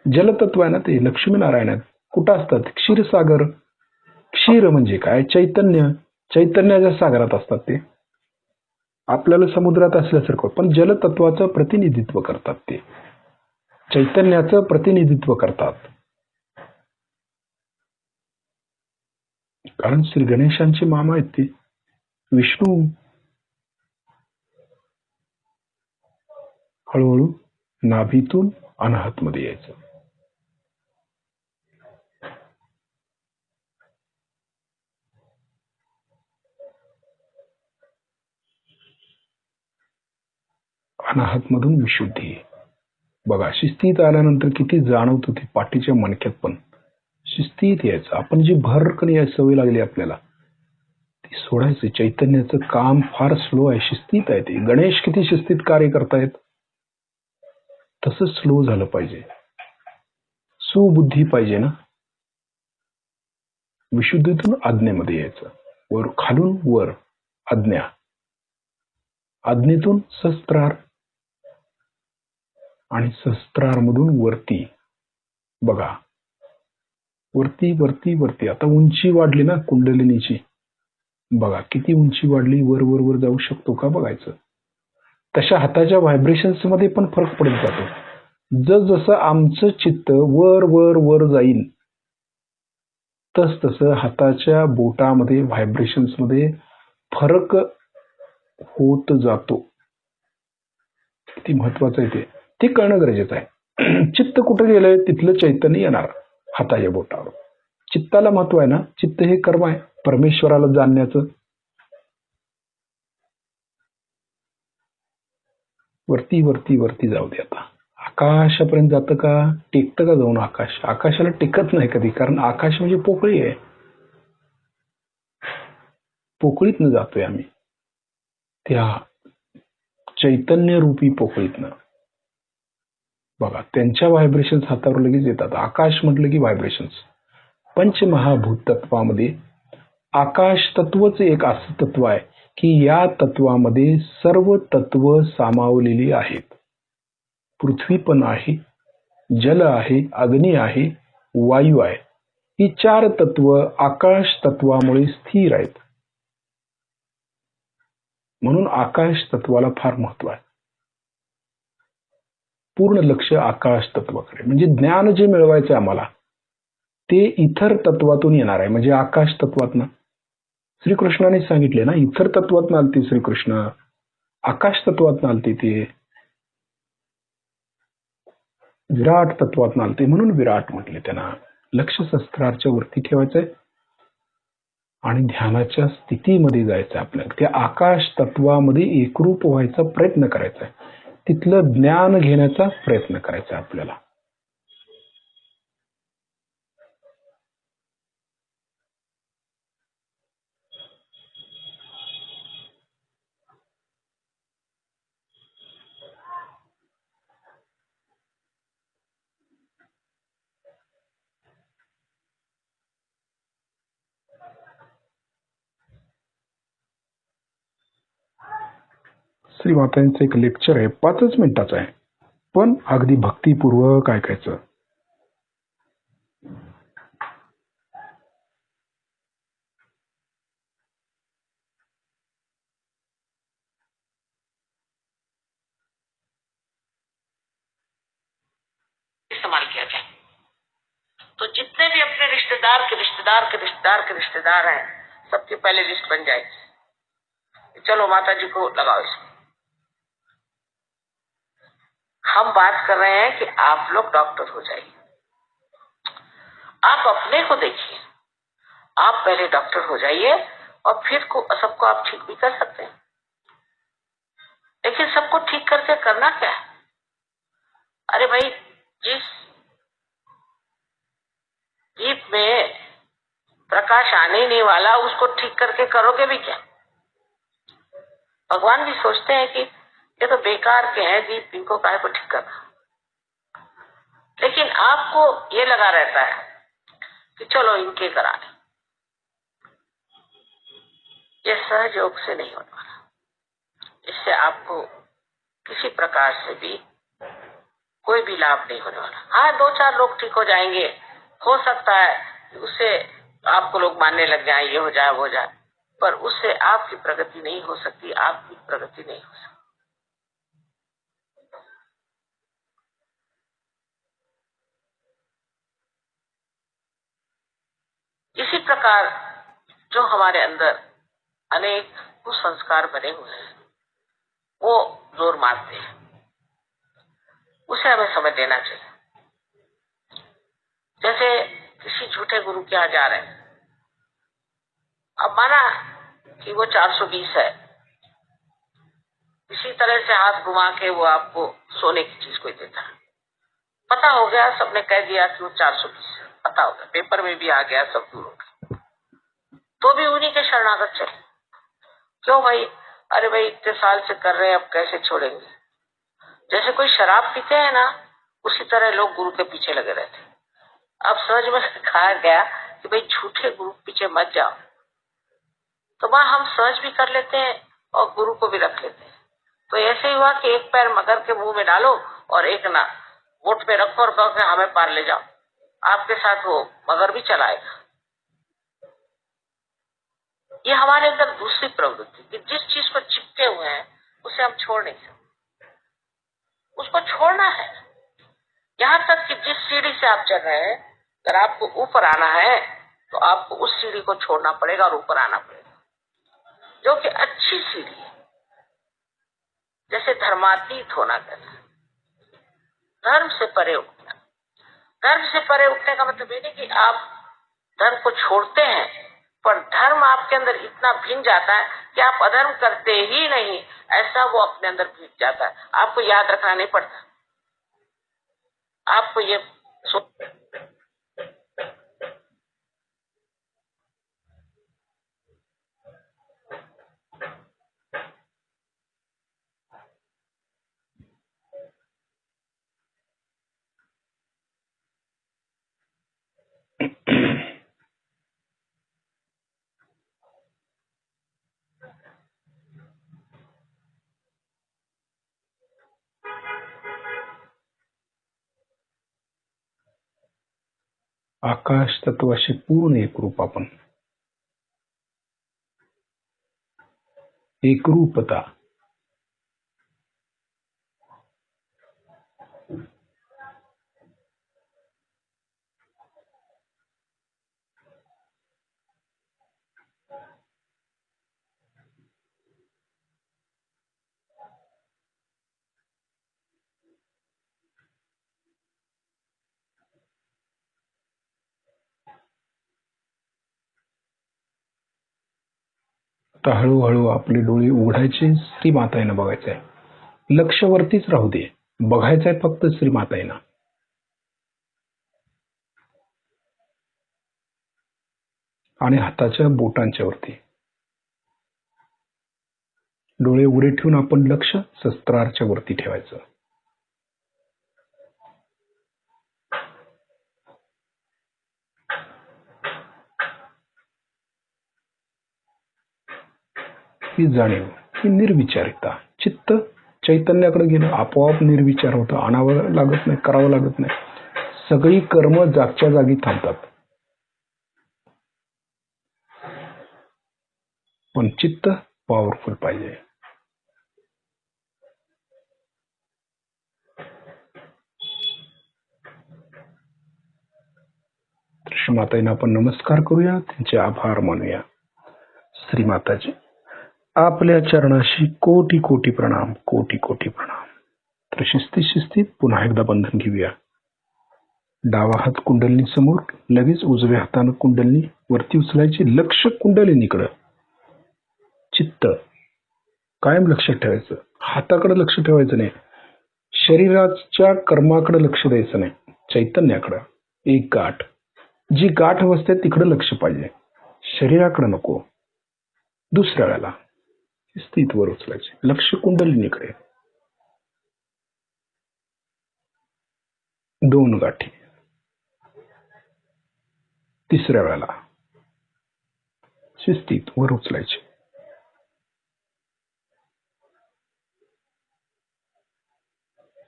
जलतत्व आहे ना ते, लक्ष्मीनारायण आहेत. कुठं असतात, क्षीरसागर. क्षीर म्हणजे काय, चैतन्य. चैतन्याच्या सागरात असतात ते. आपल्याला समुद्रात असल्यासारखं, पण जलतत्वाचं प्रतिनिधित्व करतात ते, चैतन्याचं प्रतिनिधित्व करतात. कारण श्री गणेशांचे मामा आहेत ते विष्णू. हळूहळू नाभीतून अनाहत मध्ये यायचं. अनाहत मधून विशुद्धी. बघा, शिस्तीत आल्यानंतर किती जाणवत होती पाठीच्या मणक्यात, पण शिस्तीत यायचं. आपण जी भरकन या सवय लागली आपल्याला ती सोडायचं. चैतन्याचं काम फार स्लो आहे, शिस्तीत आहे ते. गणेश किती शिस्तीत कार्य करतायत, तसंच स्लो झालं पाहिजे. सुबुद्धी पाहिजे ना. विशुद्धीतून आज्ञेमध्ये यायचं. वर खालून वर आज्ञा, आज्ञेतून सहस्त्रार आणि सहस्त्रार मधून वरती. बघा, वरती वरती वरती. आता उंची वाढली ना कुंडलिनीची. बघा किती उंची वाढली, वर वर वर जाऊ शकतो का बघायचं. तशा हाताच्या व्हायब्रेशन्स मध्ये पण फरक पडत जातो. जसं आमचं चित्त वर वर वर जाईल तस हाताच्या बोटामध्ये व्हायब्रेशन्स मध्ये फरक होत जातो. किती महत्वाचं आहे ते कळणं गरजेचं आहे. चित्त कुठे गेलंय तिथलं चैतन्य येणार हाताच्या बोटावर. चित्ताला महत्व आहे ना. चित्त हे कर्म आहे परमेश्वराला जाणण्याचं. वरती वरती वरती जाऊ दे. आता आकाशापर्यंत जातं का, टेकतं का जाऊन आकाश. आकाशाला टेकत नाही कधी, कारण आकाश म्हणजे पोकळी आहे. पोकळीतनं जातोय आम्ही, त्या चैतन्य रूपी पोकळीतनं. बघा, त्यांच्या व्हायब्रेशन्स हातावर लगेच येतात. आकाश म्हटलं की व्हायब्रेशन्स. पंचमहाभूत तत्वामध्ये आकाश तत्वच एक असं तत्व आहे की या तत्वामध्ये सर्व तत्व सामावलेली आहेत. पृथ्वी पण आहे, जल आहे, अग्नी आहे, वायू आहे. ही चार तत्व आकाश तत्वामुळे स्थिर आहेत. म्हणून आकाश तत्वाला फार महत्व आहे. पूर्ण लक्ष आकाश तत्वाकडे. म्हणजे ज्ञान जे मिळवायचं आम्हाला ते इतर तत्वातून येणार आहे. म्हणजे आकाश तत्वातनं श्रीकृष्णाने सांगितले ना, इतर तत्वातनं आलते श्रीकृष्ण, आकाश तत्वातनं आलते ते, विराट तत्वातनं आलते म्हणून विराट म्हटले त्यांना. लक्ष शस्त्राच्या वरती ठेवायचंय आणि ध्यानाच्या स्थितीमध्ये जायचं आपल्याला. त्या आकाश तत्वामध्ये एकरूप व्हायचा प्रयत्न करायचा आहे. तिथलं ज्ञान घेण्याचा प्रयत्न करायचा आपल्याला. श्रीमातांचं एक लेक्चर आहे, 5 मिनिटाचं आहे, पण अगदी भक्तिपूर्वक ऐकायचं. इस्तेमाल किया जाए तो जितने भी अपने रिश्तेदार के रिश्तेदार के रिश्तेदार के रिश्तेदार हैं, सबकी पहले लिस्ट बन जाएगी. चलो माता जी को लगाओ इसमें. हम बात कर रहे हैं कि आप लोग डॉक्टर हो जाइए. आप अपने को देखिए. आप पहले डॉक्टर हो जाइए और फिर सबको आप ठीक भी कर सकते हैं. लेकिन सबको ठीक करके करना क्या है. अरे भाई, जिस जीप में प्रकाश आने ही नहीं वाला उसको ठीक करके करोगे भी क्या. भगवान भी सोचते हैं कि ये तो बेकार के हैं दीप, इनको काहे को ठीक करना. लेकिन आपको ये लगा रहता है कि चलो इनके करा लें. ये सहयोग से नहीं होने वाला. इससे आपको किसी प्रकार से भी कोई भी लाभ नहीं होने वाला. हाँ, 2-4 लोग ठीक हो जाएंगे, हो सकता है उससे आपको लोग मानने लग जाए, ये हो जाए वो हो जाए, पर उससे आपकी प्रगति नहीं हो सकती. आपकी प्रगति नहीं हो सकती. इसी प्रकार जो हमारे अंदर अनेक कुसंस्कार बने हुए हैं वो जोर मारते हैं, उसे हमें समझ लेना चाहिए। जैसे किसी झूठे गुरु के यहाँ जा रहे हैं, अब माना कि वो 420 है, इसी तरह से हाथ घुमा के वो आपको सोने की चीज कोई देता है, पता हो गया, सबने कह दिया कि वो 420 है, पता हो गया, पेपर में भी आ गया, सब दूर हो गया, तो भी उन्हीं के शरणागत चले। क्यों भाई? अरे भाई इतने साल से कर रहे हैं, अब कैसे छोड़ेंगे? जैसे कोई शराब पीते हैं ना, उसी तरह लोग गुरु के पीछे लगे रहते हैं। अब समझ में कहा गया कि भाई झूठे गुरु पीछे मत जाओ, तो वहां हम सहज भी कर लेते हैं और गुरु को भी रख लेते हैं। तो ऐसे ही हुआ कि एक पैर मगर के मुंह में डालो और एक ना वोट पे रखो और कहो कि हमें पार ले जाओ, आपके साथ वो मगर भी चलाएगा। ये हमारे अंदर दूसरी प्रवृत्ति कि जिस चीज को चिपके हुए हैं उसे हम छोड़ नहीं सकते, उसको छोड़ना है। यहां तक कि जिस सीढ़ी से आप चढ़ रहे हैं, अगर आपको ऊपर आना है तो आपको उस सीढ़ी को छोड़ना पड़ेगा और ऊपर आना पड़ेगा, जो कि अच्छी सीढ़ी है। जैसे धर्मातीत होना कहते हैं, धर्म से परे उठना। धर्म से परे उठने का मतलब ये नहीं कि आप धर्म को छोड़ते हैं, पर धर्म आपके अंदर इतना भिन जाता है कि आप अधर्म करते ही नहीं, ऐसा वो अपने अंदर भिन जाता है। आपको याद रखना नहीं पड़ता, आपको ये आकाश तत्वाशी पूर्ण एकरूप आपण, एकरूपता। आता हळूहळू आपले डोळे उघडायचे, श्री माताईनं बघायचंय, लक्ष वरतीच राहू दे, बघायचंय फक्त श्री माताईनं। आणि हाताच्या बोटांच्या वरती डोळे उघडे ठेवून आपण लक्ष शस्त्राच्या वरती ठेवायचं। ही जाणीव, ही निर्विचारिता, चित्त चैतन्याकडे गेलं, आपोआप निर्विचार होतं, आणावं लागत नाही, करावं लागत नाही, सगळी कर्म जागच्या जागी थांबतात। पण चित्त पॉवरफुल पाहिजे। श्रीमाताईंना आपण नमस्कार करूया, त्यांचे आभार मानूया। श्रीमाताजी, आपल्या चरणाशी कोटी कोटी प्रणाम, कोटी कोटी प्रणाम। तर शिस्तीत पुन्हा एकदा बंधन घेऊया। डावा हात कुंडलिनी समोर, लगेच उजव्या हातानं कुंडलिनी वरती उचलायची, लक्ष कुंडलिनीकडे, चित्त कायम लक्षात ठेवायचं, हाताकडे लक्ष ठेवायचं नाही, शरीराच्या कर्माकडे लक्ष द्यायचं नाही, चैतन्याकडे। एक गाठ, जी गाठ बसते तिकडे लक्ष पाहिजे, शरीराकडे नको। दुसऱ्या वेळेला स्थित वर उचलायचे, लक्ष कुंडलिनीकडे। 2 गाठी। तिसऱ्या वेळेला शिस्तीत वर उचलायचे।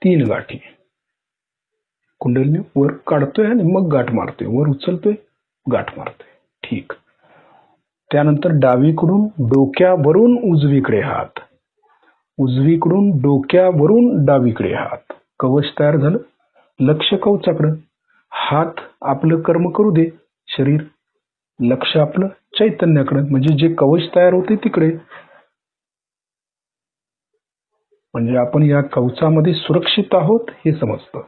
3 गाठी। कुंडलिनी वर काढतोय आणि मग गाठ मारतोय, वर उचलतोय, गाठ मारतोय। ठीक। त्यानंतर डावीकडून डोक्यावरून उजवीकडे हात, उजवीकडून डोक्यावरून डावीकडे हात, कवच तयार झालं। लक्ष कवचाकडे, हात आपलं कर्म करू दे, शरीर लक्ष आपलं चैतन्याकडे, म्हणजे जे कवच तयार होते तिकडे. म्हणजे आपण या कवचामध्ये सुरक्षित आहोत हे समजतं.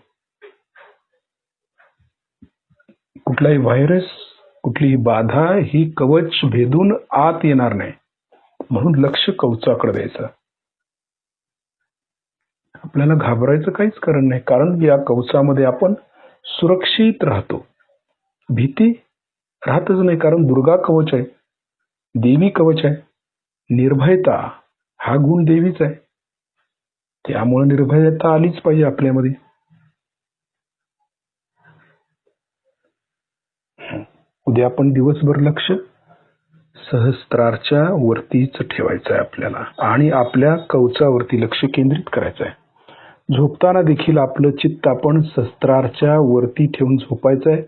कुठलाही व्हायरस, कुठलीही बाधा ही कवच भेदून आत येणार नाही, म्हणून लक्ष कवचाकडे द्यायचं. आपल्याला घाबरायचं काहीच कारण नाही, कारण या कवचामध्ये आपण सुरक्षित राहतो. भीती राहतच नाही, कारण दुर्गा कवच आहे, देवी कवच आहे. निर्भयता हा गुण देवीच आहे, त्यामुळे निर्भयता आलीच पाहिजे आपल्यामध्ये. उद्या आपण दिवसभर लक्ष सहस्त्रारच्या वरतीच ठेवायचं आहे आपल्याला, आणि आपल्या कवचावरती लक्ष केंद्रित करायचं आहे. झोपताना देखील आपलं चित्त आपण सहस्त्रारच्या वरती ठेवून झोपायचं आहे,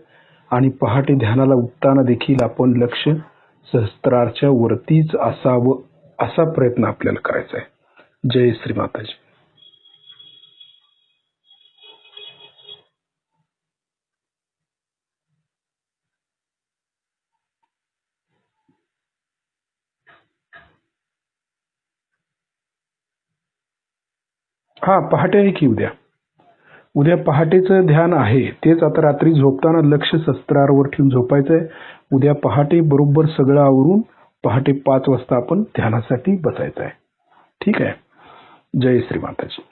आणि पहाटे ध्यानाला उठताना देखील आपण लक्ष सहस्त्रारच्या वरतीच असावं, असा प्रयत्न आपल्याला करायचा आहे. जय श्री माताजी. हा, पहाटे आहे की उद्या पहाटेचं ध्यान आहे, तेच आता रात्री झोपताना लक्ष सहस्त्रारावर ठेवून झोपायचं आहे. उद्या पहाटे बरोबर सगळं आवरून पहाटे 5 वाजता आपण ध्यानासाठी बसायचं आहे. ठीक आहे. जय श्री माताजी.